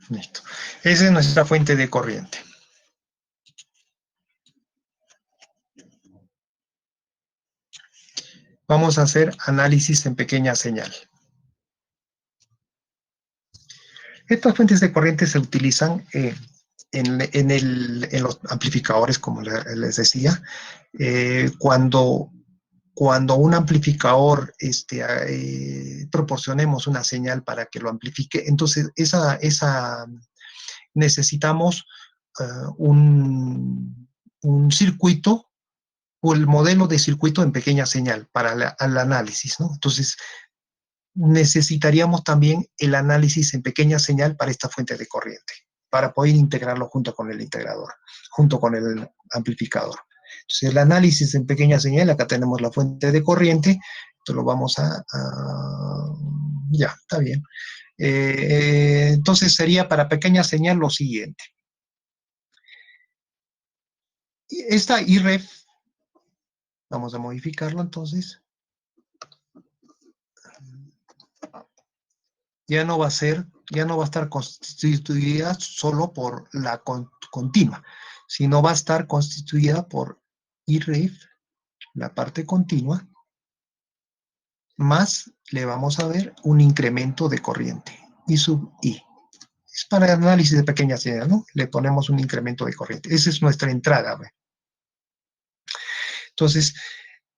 Listo. Esa es nuestra fuente de corriente. Vamos a hacer análisis en pequeña señal. Estas fuentes de corriente se utilizan en los amplificadores, como les decía, cuando un amplificador proporcionemos una señal para que lo amplifique, entonces necesitamos un circuito o el modelo de circuito en pequeña señal para el análisis, ¿no? Entonces, necesitaríamos también el análisis en pequeña señal para esta fuente de corriente, para poder integrarlo junto con el integrador, junto con el amplificador. Entonces, el análisis en pequeña señal, acá tenemos la fuente de corriente, esto lo vamos ya, está bien. Entonces, sería para pequeña señal lo siguiente. Esta IREF, vamos a modificarlo entonces. Ya no va a estar constituida solo por la continua, sino va a estar constituida por IREF, la parte continua, más le vamos a ver un incremento de corriente, I sub I. Es para el análisis de pequeña señal, ¿no? Le ponemos un incremento de corriente. Esa es nuestra entrada, ¿ve? Entonces,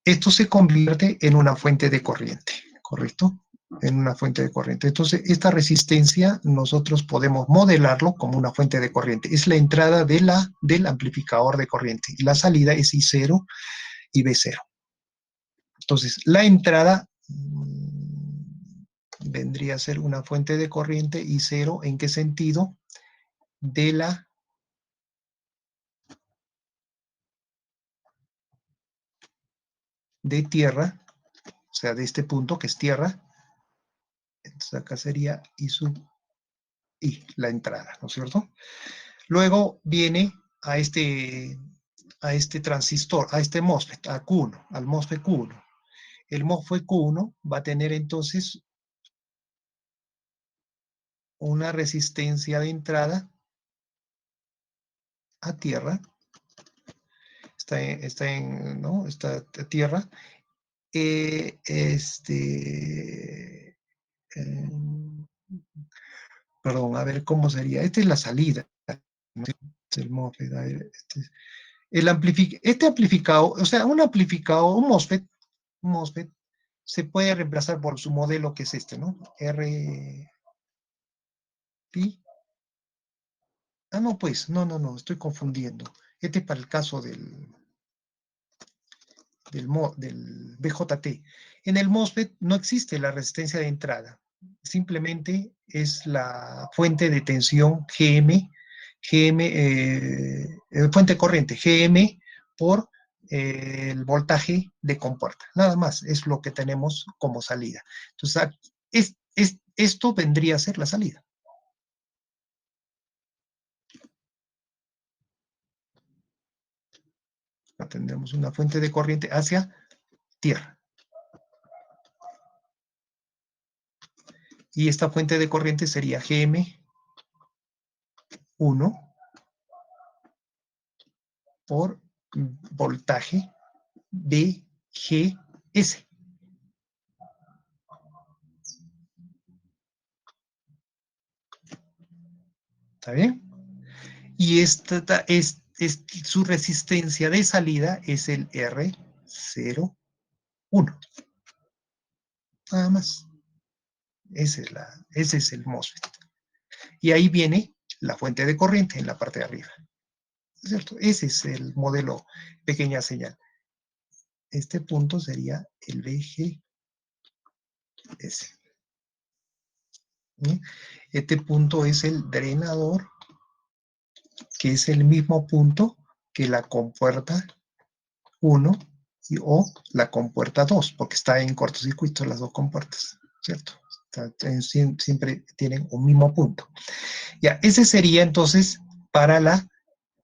esto se convierte en una fuente de corriente, ¿correcto? En una fuente de corriente. Entonces, esta resistencia nosotros podemos modelarlo como una fuente de corriente. Es la entrada del amplificador de corriente y la salida es I0 y B0. Entonces, la entrada vendría a ser una fuente de corriente y cero, ¿en qué sentido? De de tierra, o sea, de este punto que es tierra. Entonces acá sería I sub I, la entrada, ¿no es cierto? Luego viene a este transistor, a este MOSFET, a Q1, al MOSFET Q1. El MOSFET Q1 va a tener entonces una resistencia de entrada a tierra, ¿no? Está tierra, eh, perdón, a ver cómo sería. Esta es la salida, ¿no? El MOSFET, a ver, este amplificado, o sea, un amplificado, un MOSFET se puede reemplazar por su modelo que es este, ¿no? Pi. Ah, no, pues, no, estoy confundiendo. Este es para el caso del BJT. En el MOSFET no existe la resistencia de entrada, simplemente es la fuente de tensión fuente corriente, GM por el voltaje de compuerta. Nada más es lo que tenemos como salida. Entonces, esto vendría a ser la salida. Tendremos una fuente de corriente hacia tierra. Y esta fuente de corriente sería GM1 por voltaje BGS. ¿Está bien? Y su resistencia de salida es el R01. Nada más. Ese es el MOSFET. Y ahí viene la fuente de corriente en la parte de arriba. ¿Cierto? Ese es el modelo pequeña señal. Este punto sería el BGS. ¿Sí? Este punto es el drenador, que es el mismo punto que la compuerta 1 o la compuerta 2, porque está en cortocircuito las dos compuertas, ¿cierto? Siempre tienen un mismo punto. Ya, ese sería entonces para la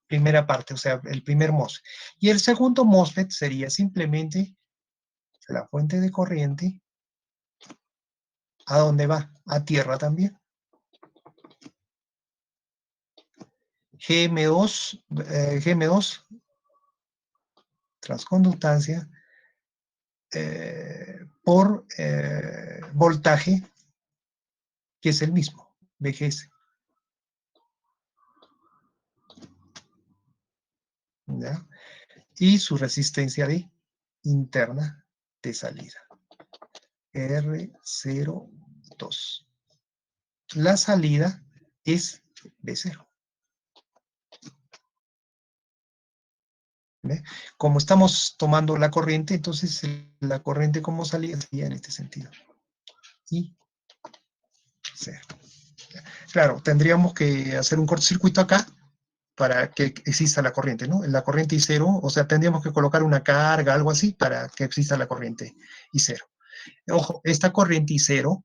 primera parte, o sea, el primer MOSFET. Y el segundo MOSFET sería simplemente la fuente de corriente. ¿A dónde va? A tierra también. GM2, transconductancia, por voltaje, que es el mismo, VGS. ¿Ya? Y su resistencia interna de salida, R02. La salida es B0. ¿Ve? Como estamos tomando la corriente, entonces la corriente como salida sería en este sentido. Y 0. Claro, tendríamos que hacer un cortocircuito acá para que exista la corriente, ¿no? La corriente I0, o sea, tendríamos que colocar una carga, algo así, para que exista la corriente I0. Ojo, esta corriente I0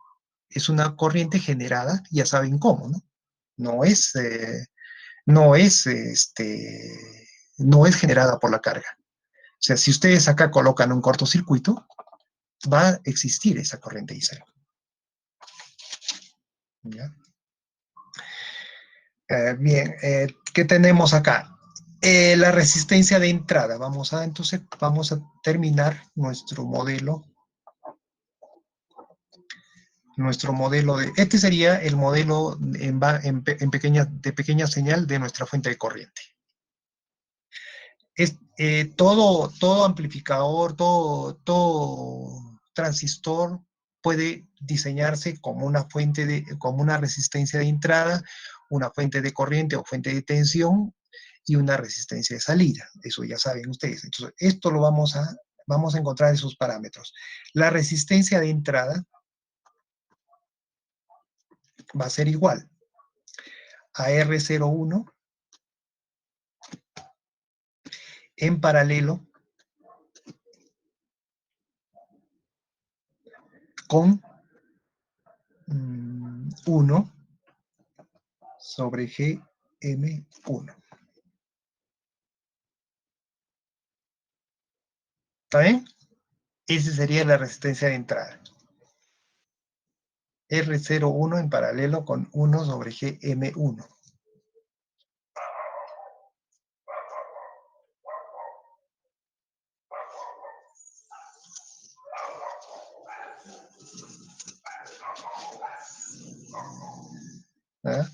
es una corriente generada, ya saben cómo, ¿no? No es, no es, no es generada por la carga. O sea, si ustedes acá colocan un cortocircuito, va a existir esa corriente I0. ¿Ya? Bien, ¿qué tenemos acá? La resistencia de entrada. Entonces, vamos a terminar nuestro modelo este sería el modelo de pequeña señal de nuestra fuente de corriente. Todo amplificador, todo transistor puede diseñarse como como una resistencia de entrada, una fuente de corriente o fuente de tensión y una resistencia de salida. Eso ya saben ustedes. Entonces, esto vamos a encontrar esos parámetros. La resistencia de entrada va a ser igual a R01 en paralelo con 1 sobre GM1. ¿Está bien? Esa sería la resistencia de entrada. R01 en paralelo con 1 sobre GM1. ¿Ah?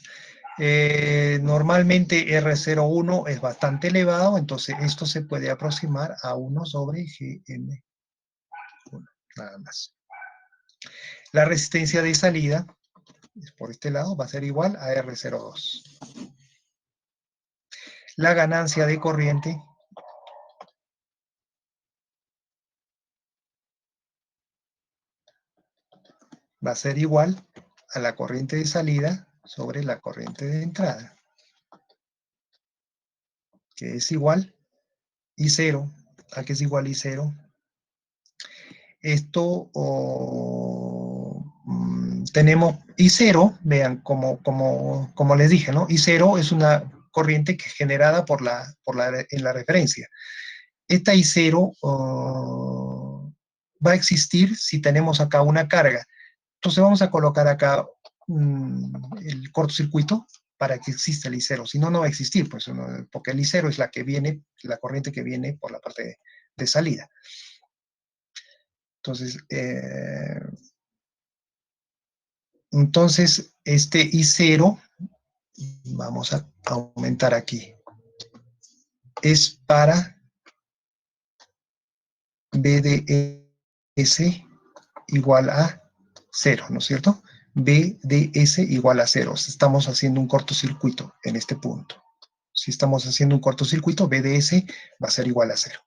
Normalmente R01 es bastante elevado, entonces esto se puede aproximar a 1 sobre GM1, nada más. La resistencia de salida, por este lado, va a ser igual a R02. La ganancia de corriente va a ser igual a la corriente de salida sobre la corriente de entrada, que es igual I0. ¿A qué es igual I0? Esto tenemos I0, vean, como les dije, ¿no? I0 es una corriente que es generada en la referencia. Esta I0 va a existir si tenemos acá una carga. Entonces vamos a colocar acá el cortocircuito para que exista el I0. Si no, no va a existir, pues, porque el I0 es la corriente que viene por la parte de salida. Entonces, este I0, vamos a aumentar aquí, es para BDS igual a 0, ¿no es cierto? BDS igual a 0. Estamos haciendo un cortocircuito en este punto. Si estamos haciendo un cortocircuito, BDS va a ser igual a 0.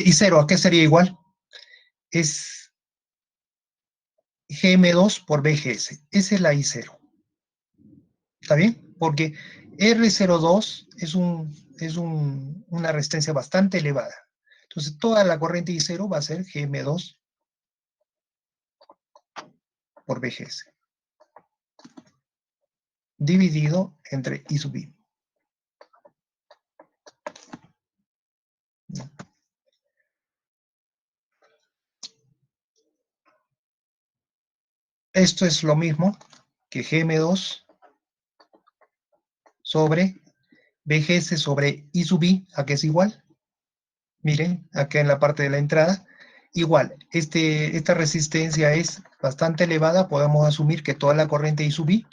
Y 0, ¿a qué sería igual? Es GM2 por BGS. Esa es la I0. ¿Está bien? Porque R02 es una resistencia bastante elevada. Entonces, toda la corriente I0 va a ser GM2 por BGS, dividido entre I sub I. Esto es lo mismo que GM2 sobre BGS sobre I sub I, ¿a qué es igual? Miren, acá en la parte de la entrada, igual, esta resistencia es bastante elevada, podemos asumir que toda la corriente I sub I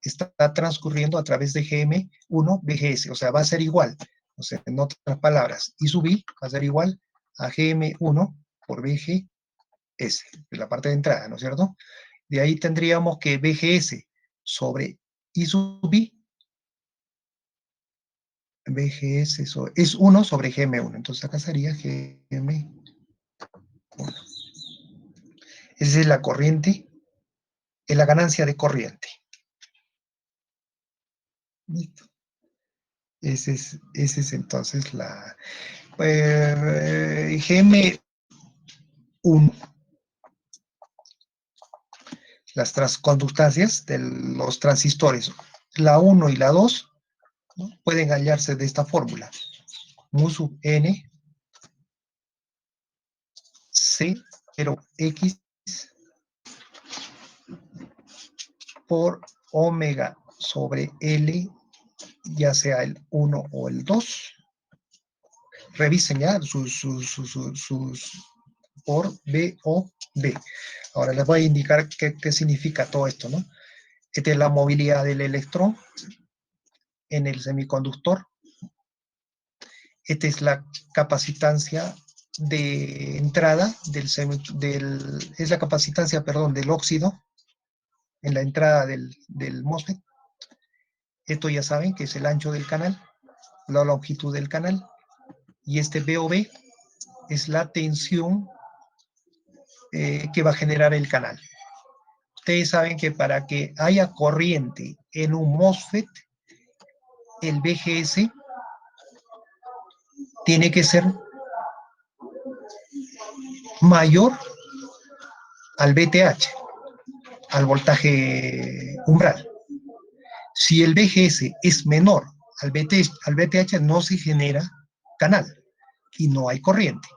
está transcurriendo a través de GM1 BGS, o sea, va a ser igual, o sea, en otras palabras, I sub I va a ser igual a GM1 por BGS, de la parte de entrada, ¿no es cierto? De ahí tendríamos que BGS sobre I sub I, BGS es 1 sobre GM1, entonces acá sería GM1. Esa es la corriente, es la ganancia de corriente. ¿Listo? Ese es entonces la GM1, las transconductancias de los transistores, la 1 y la 2, ¿no? Pueden hallarse de esta fórmula. Mu sub n C0x por omega sobre L, ya sea el 1 o el 2. Revisen ya sus por B o B. Ahora les voy a indicar qué significa todo esto, ¿no? Esta es la movilidad del electrón en el semiconductor. Esta es la capacitancia de entrada es la capacitancia, perdón, del óxido en la entrada del MOSFET. Esto ya saben que es el ancho del canal, la longitud del canal. Y este BOB es la tensión que va a generar el canal. Ustedes saben que para que haya corriente en un MOSFET, el VGS tiene que ser mayor al VTH, al voltaje umbral. Si el VGS es menor al VTH, no se genera canal y no hay corriente.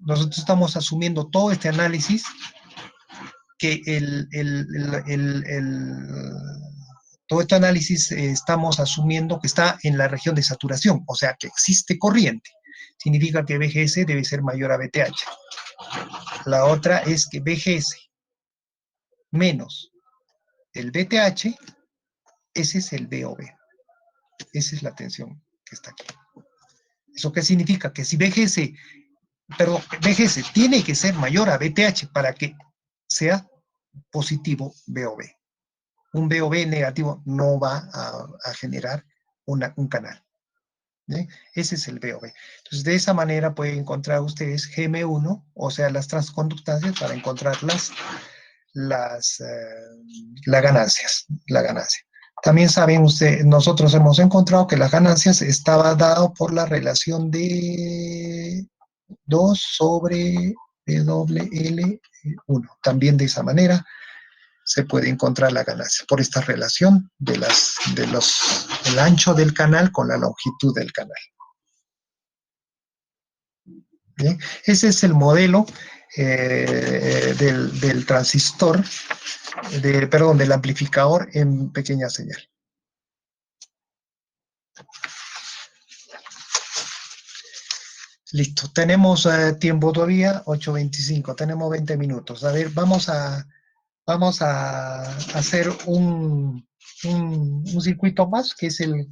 Nosotros estamos asumiendo todo este análisis que todo este análisis estamos asumiendo que está en la región de saturación, o sea que existe corriente. Significa que VGS debe ser mayor a VTH. La otra es que VGS menos el VTH, ese es el VOB. Esa es la tensión que está aquí. ¿Eso qué significa? Que si VGS tiene que ser mayor a VTH para que sea positivo VOB. Un VOB negativo no va a generar un canal. ¿Sí? Ese es el VOB. Entonces, de esa manera pueden encontrar ustedes GM1, o sea, las transconductancias para encontrar las ganancias, la ganancia. También saben ustedes, nosotros hemos encontrado que las ganancias estaba dado por la relación de 2 sobre WL1. También de esa manera se puede encontrar la ganancia por esta relación del ancho del canal con la longitud del canal. ¿Bien? Ese es el modelo del transistor, perdón, del amplificador en pequeña señal. Listo, tenemos tiempo todavía, 8:25, tenemos 20 minutos. A ver, vamos a hacer un circuito más, que es el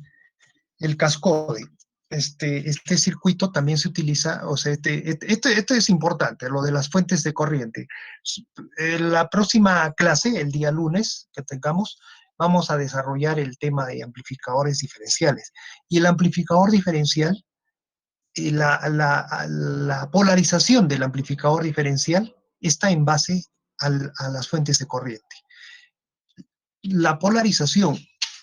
cascode. Este circuito también se utiliza, o sea, esto es importante, lo de las fuentes de corriente. En la próxima clase, el día lunes que tengamos, vamos a desarrollar el tema de amplificadores diferenciales. Y el amplificador diferencial, la polarización del amplificador diferencial está en base a las fuentes de corriente. La polarización,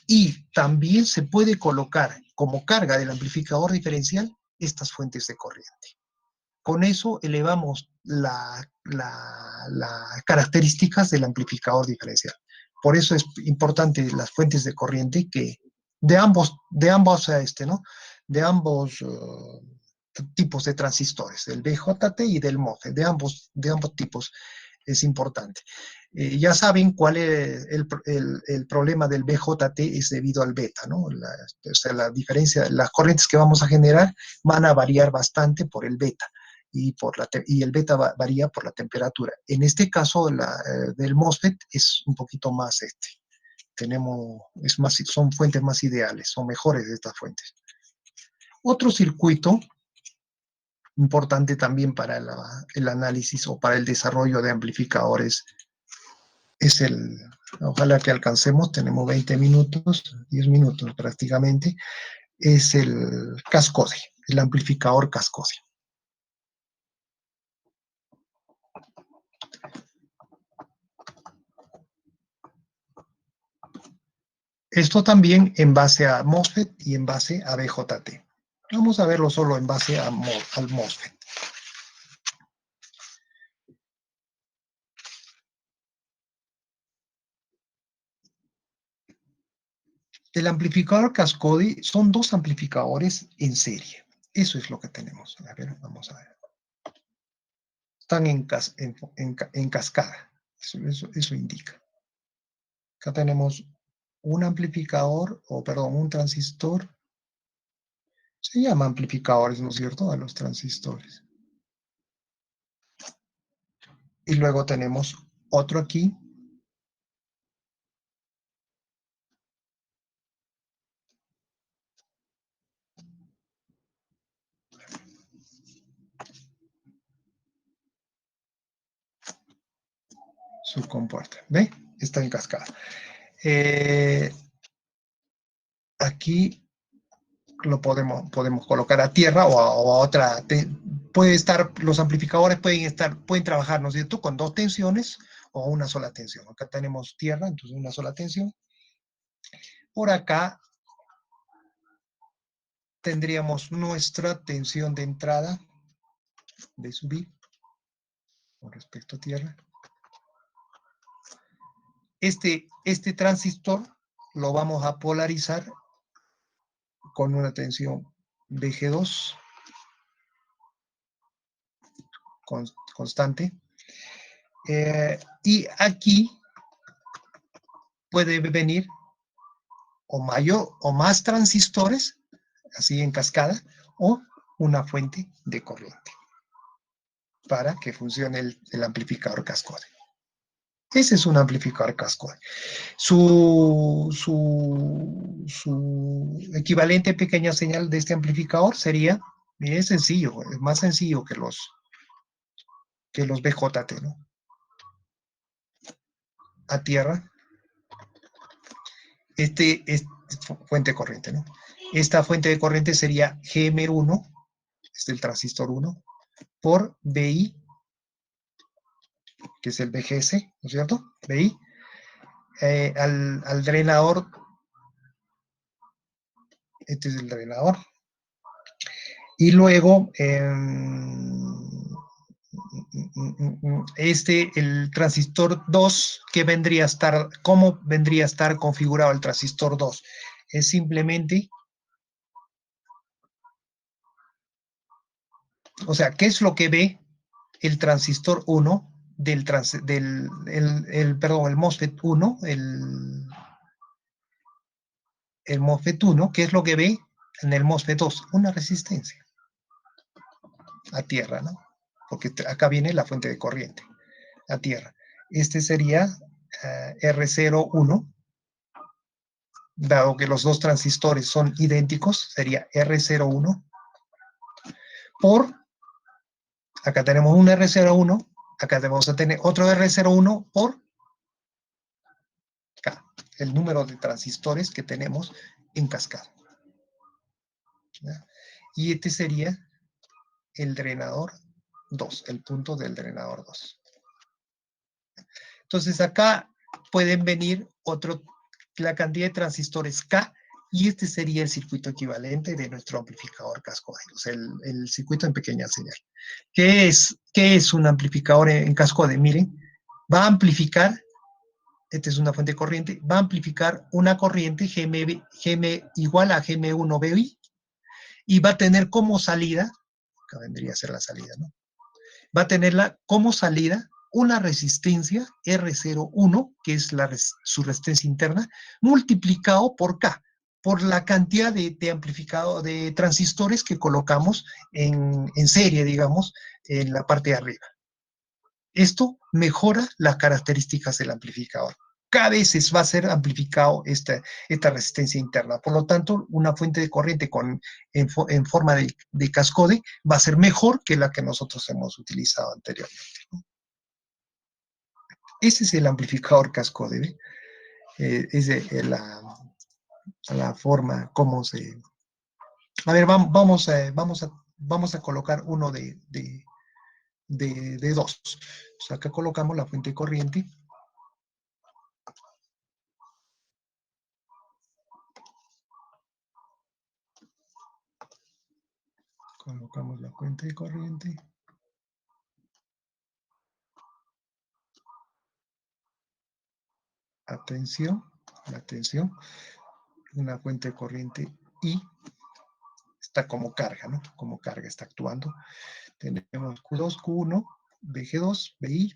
y también se puede colocar como carga del amplificador diferencial estas fuentes de corriente. Con eso elevamos las características del amplificador diferencial. Por eso es importante las fuentes de corriente que de ambos ¿no? De ambos tipos de transistores, del BJT y del MOSFET, de ambos tipos es importante. Ya saben cuál es el problema del BJT, es debido al beta, ¿no? O sea, la diferencia, las corrientes que vamos a generar van a variar bastante por el beta, y el beta varía por la temperatura. En este caso, del MOSFET es un poquito más son fuentes más ideales, son mejores de estas fuentes. Otro circuito importante también para el análisis o para el desarrollo de amplificadores es ojalá que alcancemos, tenemos 20 minutos, 10 minutos prácticamente, es el cascode, el amplificador cascode. Esto también en base a MOSFET y en base a BJT. Vamos a verlo solo en base al MOSFET. El amplificador cascode son dos amplificadores en serie. Eso es lo que tenemos. A ver, vamos a ver. Están en cascada. Eso indica. Acá tenemos un amplificador, perdón, un transistor. Se llama amplificadores, ¿no es cierto?, a los transistores. Y luego tenemos otro aquí. Su compuerta. ¿Ve? Está en cascada. Aquí lo podemos colocar a tierra o a otra los amplificadores pueden trabajar, ¿no es cierto?, con dos tensiones o una sola tensión. Acá tenemos tierra, entonces una sola tensión. Por acá tendríamos nuestra tensión de entrada de subir con respecto a tierra. Este transistor lo vamos a polarizar con una tensión VG2 constante. Y aquí puede venir o mayor o más transistores, así en cascada, o una fuente de corriente para que funcione el amplificador cascode. Ese es un amplificador cascode. Su equivalente pequeña señal de este amplificador sería, es sencillo, es más sencillo que los BJT, ¿no? A tierra, es fuente de corriente, ¿no? Esta fuente de corriente sería GM1, es el transistor 1, por BI, que es el BGS, ¿no es cierto? BI, al drenador, este es el drenador, y luego el transistor 2, ¿cómo vendría a estar configurado el transistor 2? Es simplemente, o sea, ¿qué es lo que ve el transistor 1 el MOSFET 1, el MOSFET 1, ¿qué es lo que ve en el MOSFET 2? Una resistencia a tierra, ¿no? Porque acá viene la fuente de corriente, a tierra. Este sería R01, dado que los dos transistores son idénticos, sería R01 por, acá tenemos un R01, acá vamos a tener otro R01 por K, el número de transistores que tenemos en cascada. ¿Ya? Y este sería el drenador 2, el punto del drenador 2. Entonces acá pueden venir la cantidad de transistores K, y este sería el circuito equivalente de nuestro amplificador cascode, o sea, el circuito en pequeña señal. ¿Qué es un amplificador en cascode? Miren, va a amplificar, esta es una fuente de corriente, va a amplificar una corriente GM igual a GM1BI, y va a tener como salida, acá vendría a ser la salida, ¿no? Va a tenerla como salida una resistencia R01, que es su resistencia interna, multiplicado por K, por la cantidad de amplificado de transistores que colocamos en serie, digamos, en la parte de arriba. Esto mejora las características del amplificador. Cada vez va a ser amplificado esta resistencia interna. Por lo tanto, una fuente de corriente en forma de cascode va a ser mejor que la que nosotros hemos utilizado anteriormente. Ese es el amplificador cascode, ¿ve? Es la forma como se... A ver, vamos a colocar uno de dos. O sea, acá colocamos la fuente de corriente. Colocamos la fuente de corriente. Atención, una fuente de corriente I está como carga, ¿no? Como carga está actuando. Tenemos Q2, Q1, BG2, BI,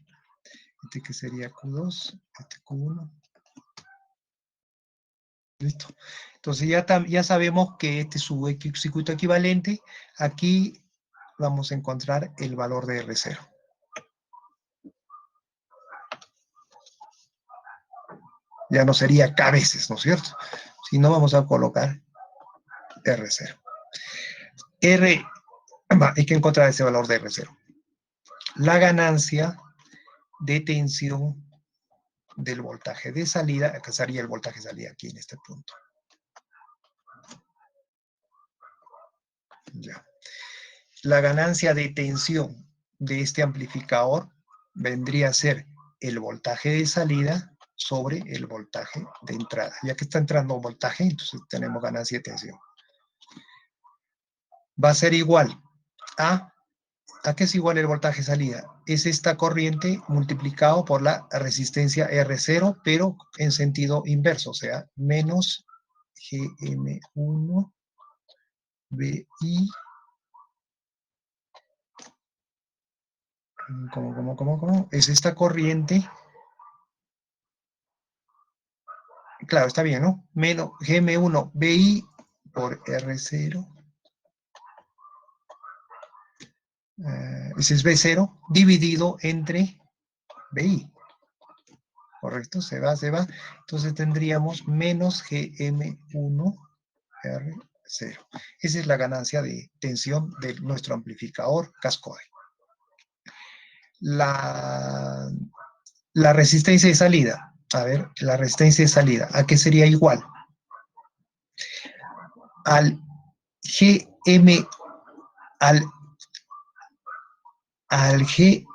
este que sería Q2, este Q1. Listo. Entonces ya sabemos que este es su circuito equivalente. Aquí vamos a encontrar el valor de R0. Ya no sería K veces, ¿no es cierto? Si no, vamos a colocar R0. Hay que encontrar ese valor de R0. La ganancia de tensión del voltaje de salida, acá sería el voltaje de salida aquí en este punto. Ya. la ganancia de tensión de este amplificador vendría a ser el voltaje de salida sobre el voltaje de entrada. Ya que está entrando voltaje, entonces tenemos ganancia de tensión. Va a ser igual a ¿a qué es igual el voltaje de salida? Es esta corriente multiplicado por la resistencia R0, pero en sentido inverso, o sea, menos GM1 BI, ¿cómo? Es esta corriente, claro, está bien, ¿no? Menos GM1 BI por R0, ese es B0, dividido entre BI. Correcto, se va. Entonces tendríamos menos GM1 R0. Esa es la ganancia de tensión de nuestro amplificador cascode. La, la resistencia de salida. A ver, la resistencia de salida. ¿A qué sería igual? Al GM, al, al G,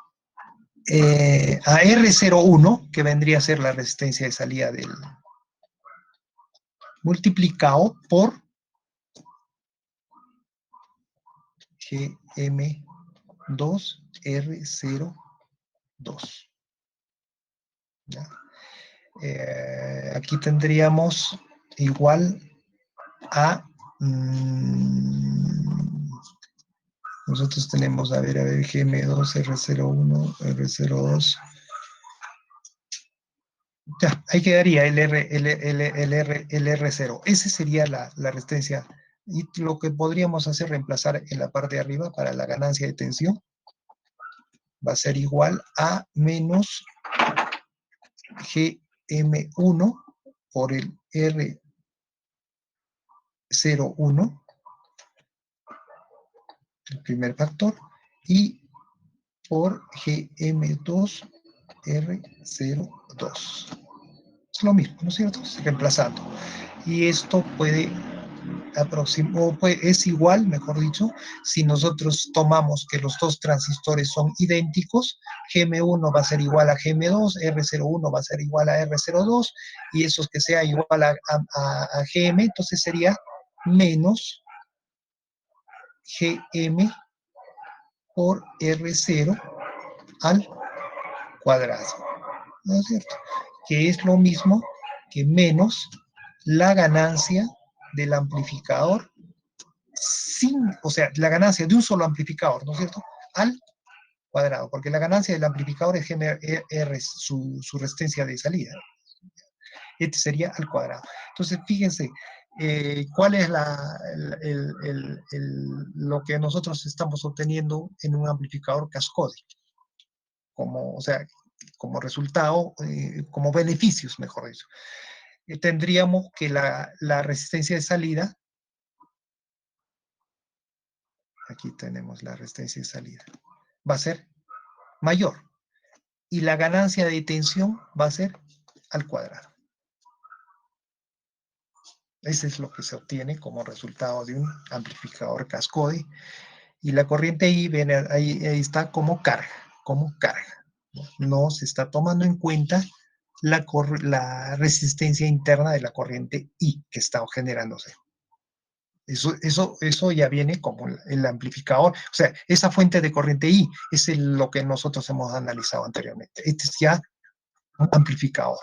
a R01, que vendría a ser la resistencia de salida del multiplicado por GM2R02. ¿Ya? Aquí tendríamos igual a... nosotros tenemos, a ver, GM2, R01, R02. Ya, ahí quedaría el R0. Esa sería la resistencia. Y lo que podríamos hacer, reemplazar en la parte de arriba para la ganancia de tensión, va a ser igual a menos GM1 por el R01, el primer factor, y por GM2R02. Es lo mismo, ¿no es cierto? Reemplazando. Y esto puede es igual, mejor dicho, si nosotros tomamos que los dos transistores son idénticos, GM1 va a ser igual a GM2, R01 va a ser igual a R02, y eso que sea igual a GM, entonces sería menos GM por R0 al cuadrado, ¿no es cierto? Que es lo mismo que menos la ganancia del amplificador o sea, la ganancia de un solo amplificador, ¿no es cierto? Al cuadrado, porque la ganancia del amplificador es GMR, su resistencia de salida. Este sería al cuadrado. Entonces, fíjense, cuál es lo que nosotros estamos obteniendo en un amplificador cascode, o sea, como resultado, como beneficios, mejor dicho. Tendríamos que la resistencia de salida, aquí tenemos la resistencia de salida, va a ser mayor, y la ganancia de tensión va a ser al cuadrado. Ese es lo que se obtiene como resultado de un amplificador cascode. Y la corriente I, ahí está como carga, como carga. No se está tomando en cuenta la resistencia interna de la corriente I que está generándose. Eso ya viene como el amplificador. O sea, esa fuente de corriente I es lo que nosotros hemos analizado anteriormente. Este es ya un amplificador.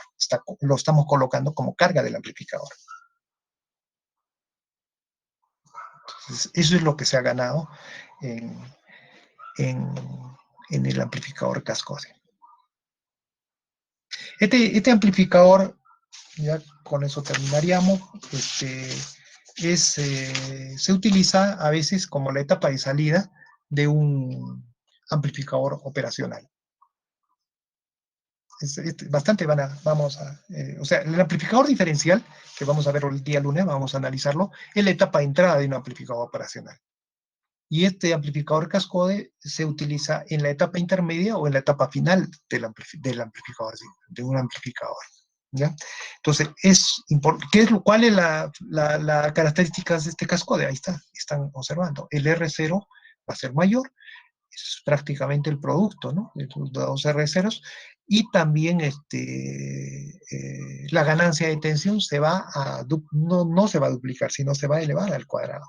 Lo estamos colocando como carga del amplificador. Entonces, eso es lo que se ha ganado en, en, en el amplificador cascode. Este amplificador, ya con eso terminaríamos, se utiliza a veces como la etapa de salida de un amplificador operacional. Bastante o sea, el amplificador diferencial, que vamos a ver el día lunes, vamos a analizarlo, es la etapa de entrada de un amplificador operacional. Y este amplificador cascode se utiliza en la etapa intermedia o en la etapa final del amplificador, ¿sí? De un amplificador. ¿Ya? Entonces, ¿cuál es la característica de este cascode? Ahí está, están observando. El R0 a ser mayor, es prácticamente el producto, ¿no? De tus dos R0, y también la ganancia de tensión se va a, no se va a duplicar, sino se va a elevar al cuadrado.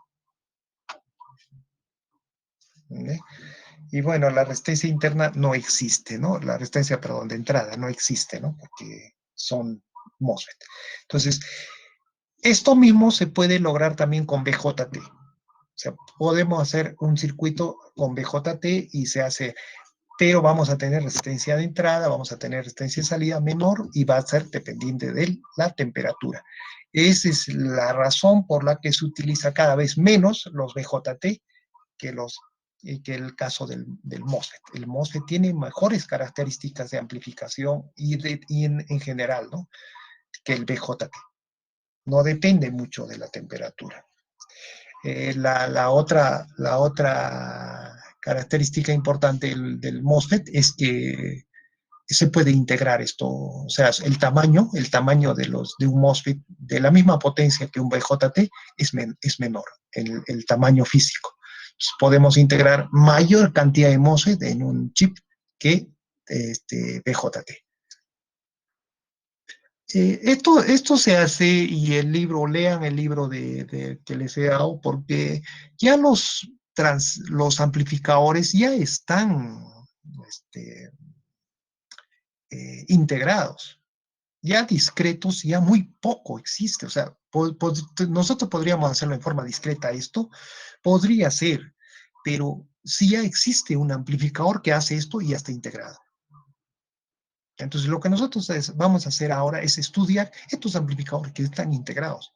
¿Vale? Y bueno, la resistencia interna no existe, ¿no? La resistencia, perdón, de entrada no existe, ¿no? Porque son MOSFET. Entonces, esto mismo se puede lograr también con BJT. O sea, podemos hacer un circuito con BJT y se hace, pero vamos a tener resistencia de entrada, vamos a tener resistencia de salida menor y va a ser dependiente de la temperatura. Esa es la razón por la que se utiliza cada vez menos los BJT que, que el caso del MOSFET. El MOSFET tiene mejores características de amplificación y en general, ¿no? Que el BJT. No depende mucho de la temperatura. La otra característica importante del MOSFET es que se puede integrar esto, o sea, el tamaño de un MOSFET de la misma potencia que un BJT es menor, el tamaño físico. Entonces, podemos integrar mayor cantidad de MOSFET en un chip que BJT. Esto se hace y lean el libro que les he dado, porque ya los amplificadores ya están este, integrados. Ya discretos, ya muy poco existe. O sea, nosotros podríamos hacerlo en forma discreta esto, podría ser, pero sí ya existe un amplificador que hace esto y ya está integrado. Entonces, lo que nosotros vamos a hacer ahora es estudiar estos amplificadores que están integrados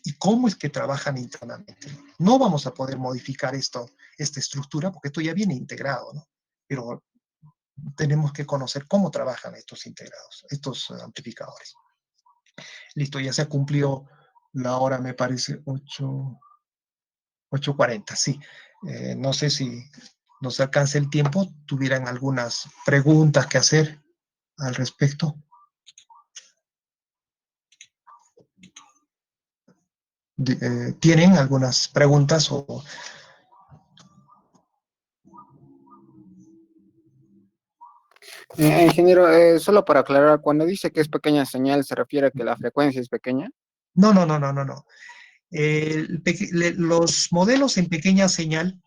y cómo es que trabajan internamente. No vamos a poder modificar esta estructura porque esto ya viene integrado, ¿no? Pero tenemos que conocer cómo trabajan estos integrados, estos amplificadores. Listo, ya se cumplió la hora, me parece, 8:40, sí. No sé si nos alcance el tiempo, tuvieran algunas preguntas que hacer al respecto. ¿Tienen algunas preguntas o...? Ingeniero, solo para aclarar, cuando dice que es pequeña señal, ¿se refiere a que la frecuencia es pequeña? No, no, no, no, no, no. Los modelos en pequeña señal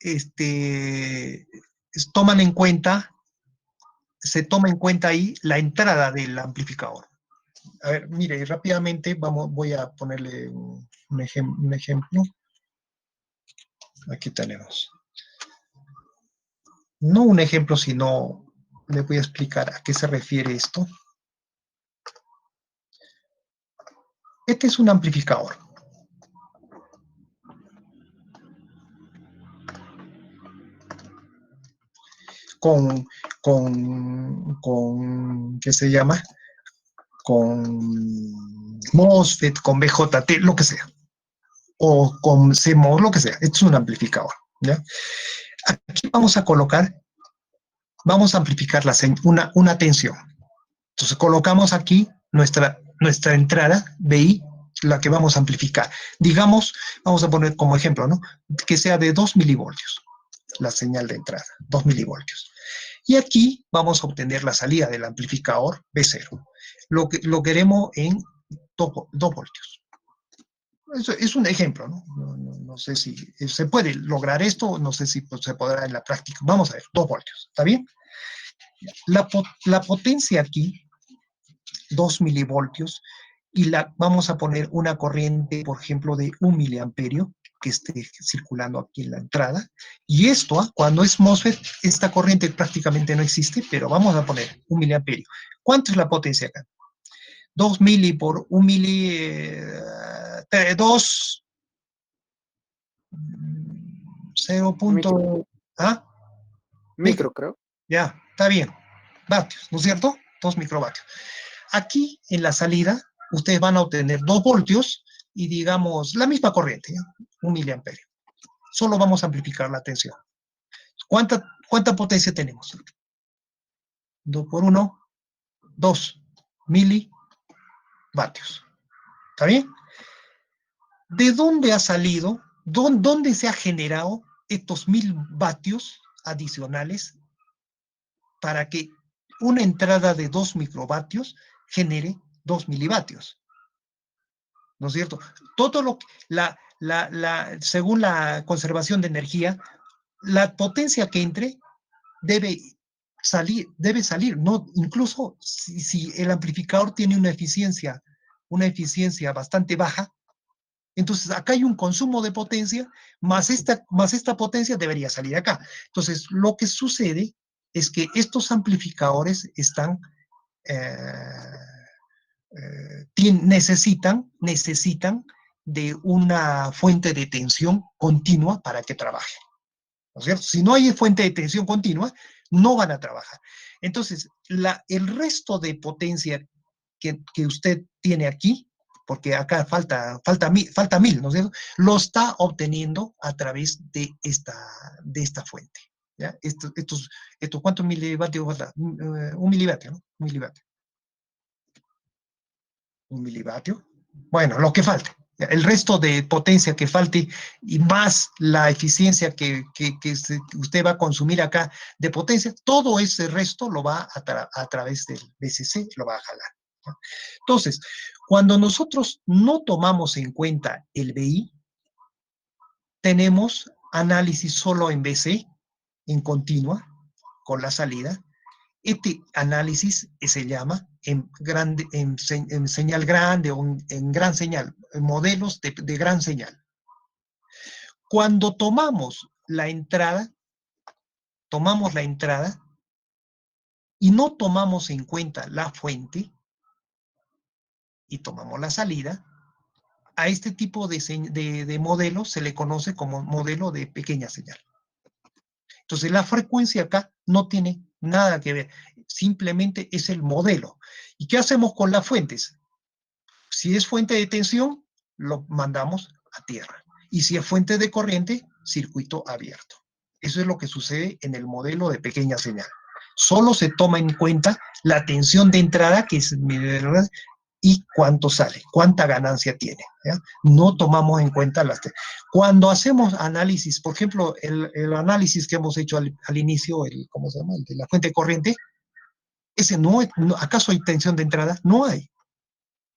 este, toman en cuenta, se toma en cuenta ahí la entrada del amplificador. A ver, mire, rápidamente voy a ponerle un ejemplo. Aquí tenemos. No un ejemplo, sino le voy a explicar a qué se refiere esto. Este es un amplificador. ¿Qué se llama? Con MOSFET, con BJT, lo que sea. O con CMOS, lo que sea. Esto es un amplificador. ¿Ya? Aquí vamos a amplificar una tensión. Entonces colocamos aquí nuestra entrada BI, la que vamos a amplificar. Digamos, vamos a poner como ejemplo, ¿no? Que sea de 2 milivoltios, la señal de entrada, 2 milivoltios. Y aquí vamos a obtener la salida del amplificador B0. Lo queremos en 2 voltios. Eso es un ejemplo, ¿no? No sé si se puede lograr esto, no sé si se podrá en la práctica. Vamos a ver, 2 voltios, ¿está bien? La potencia aquí, 2 milivoltios, y vamos a poner una corriente, por ejemplo, de 1 miliamperio, que esté circulando aquí en la entrada. Y esto, cuando es MOSFET, esta corriente prácticamente no existe, pero vamos a poner 1 miliamperio. ¿Cuánto es la potencia acá? 2 mili por 1 mili, 2, 0. Micro, ¿Ah? Micro. micro, creo. Ya, está bien. Vatios, ¿no es cierto? 2 microvatios. Aquí, en la salida, ustedes van a obtener 2 voltios y, digamos, la misma corriente, ¿ya? 1 miliamperio. Solo vamos a amplificar la tensión. ¿Cuánta potencia tenemos? 2 por 1, 2 milivatios. ¿Está bien? ¿De dónde ha salido ¿Dónde se ha generado estos 1000 vatios adicionales para que una entrada de 2 microvatios genere 2 milivatios? ¿No es cierto? Todo lo que, según la conservación de energía, la potencia que entre debe debe salir, no, incluso si el amplificador tiene una eficiencia bastante baja, entonces acá hay un consumo de potencia, más esta potencia debería salir acá. Entonces, lo que sucede es que estos amplificadores están, necesitan de una fuente de tensión continua para que trabaje. ¿No es cierto? Si no hay fuente de tensión continua, no van a trabajar. Entonces, el resto de potencia que usted tiene aquí, porque acá falta 1000, ¿no es cierto? Lo está obteniendo a través de esta fuente. ¿Ya? ¿Cuántos milivatios falta? Un milivatio, ¿no? Un milivatio. Un milivatio. Bueno, lo que falte. El resto de potencia que falte y más la eficiencia que usted va a consumir acá de potencia, todo ese resto lo va a través del BCC, lo va a jalar. ¿No? Entonces, cuando nosotros no tomamos en cuenta el BI, tenemos análisis solo en BC, en continua, con la salida. Este análisis se llama en señal grande o en gran señal, en modelos de gran señal. Cuando tomamos la entrada y no tomamos en cuenta la fuente y tomamos la salida, a este tipo de modelo se le conoce como modelo de pequeña señal. Entonces, la frecuencia acá no tiene nada que ver, simplemente es el modelo. ¿Y qué hacemos con las fuentes? Si es fuente de tensión, lo mandamos a tierra. Y si es fuente de corriente, circuito abierto. Eso es lo que sucede en el modelo de pequeña señal. Solo se toma en cuenta la tensión de entrada, que es y cuánto sale, cuánta ganancia tiene. ¿Ya? No tomamos en cuenta Cuando hacemos análisis, por ejemplo, el análisis que hemos hecho al inicio, ¿cómo se llama? El de la fuente de corriente, ese ¿acaso hay tensión de entrada? No hay.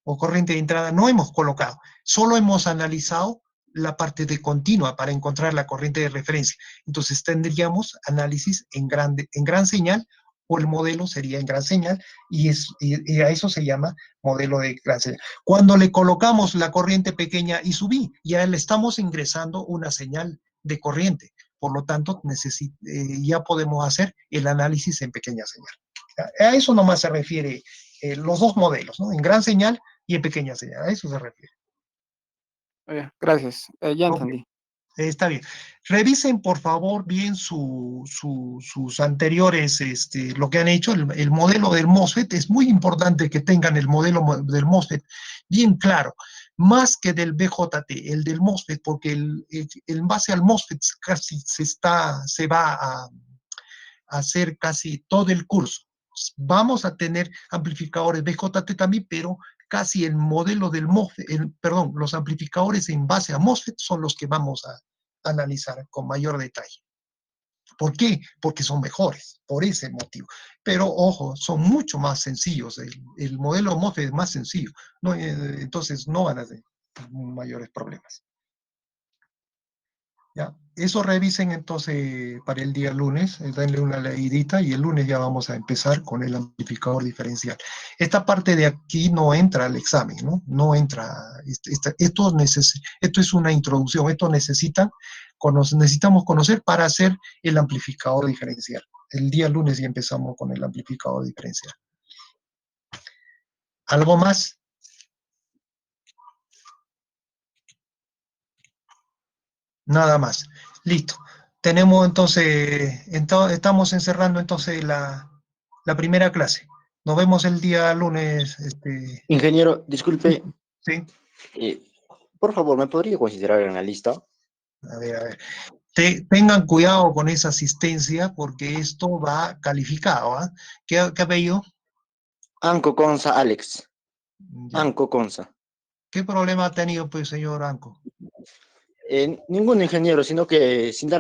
O corriente de entrada no hemos colocado. Solo hemos analizado la parte de continua para encontrar la corriente de referencia. Entonces tendríamos análisis en gran señal, o el modelo sería en gran señal, y a eso se llama modelo de gran señal. Cuando le colocamos la corriente pequeña y subí, ya le estamos ingresando una señal de corriente. Por lo tanto, ya podemos hacer el análisis en pequeña señal. A eso nomás se refiere los dos modelos, ¿no? En gran señal y en pequeña señal. A eso se refiere. Gracias, ya Okay. entendí. Está bien. Revisen, por favor, bien sus anteriores, lo que han hecho. El modelo del MOSFET, es muy importante que tengan el modelo del MOSFET bien claro, más que del BJT, el del MOSFET, porque en base al MOSFET casi se va a hacer casi todo el curso. Vamos a tener amplificadores BJT también, pero casi el modelo del MOSFET, perdón, los amplificadores en base a MOSFET son los que vamos a analizar con mayor detalle. ¿Por qué? Porque son mejores, por ese motivo. Pero, ojo, son mucho más sencillos. El modelo MOSFET es más sencillo. ¿No? Entonces, no van a tener mayores problemas. ¿Ya? Eso revisen entonces para el día lunes, denle una leidita y el lunes ya vamos a empezar con el amplificador diferencial. Esta parte de aquí no entra al examen, ¿no? No entra, esto es una introducción, esto necesitamos conocer para hacer el amplificador diferencial. El día lunes ya empezamos con el amplificador diferencial. ¿Algo más? Nada más. Listo. Tenemos entonces, estamos encerrando entonces la primera clase. Nos vemos el día lunes. Ingeniero, disculpe, Sí, eh, por favor, ¿me podría considerar en la lista? a ver, a ver. Tengan cuidado con esa asistencia porque esto va calificado. ¿Ah? ¿Qué apellido? Anco Conza, Alex. Ya. Anco Conza. ¿Qué problema ha tenido, pues, señor Anco? Ningún ingeniero, sino que sin dar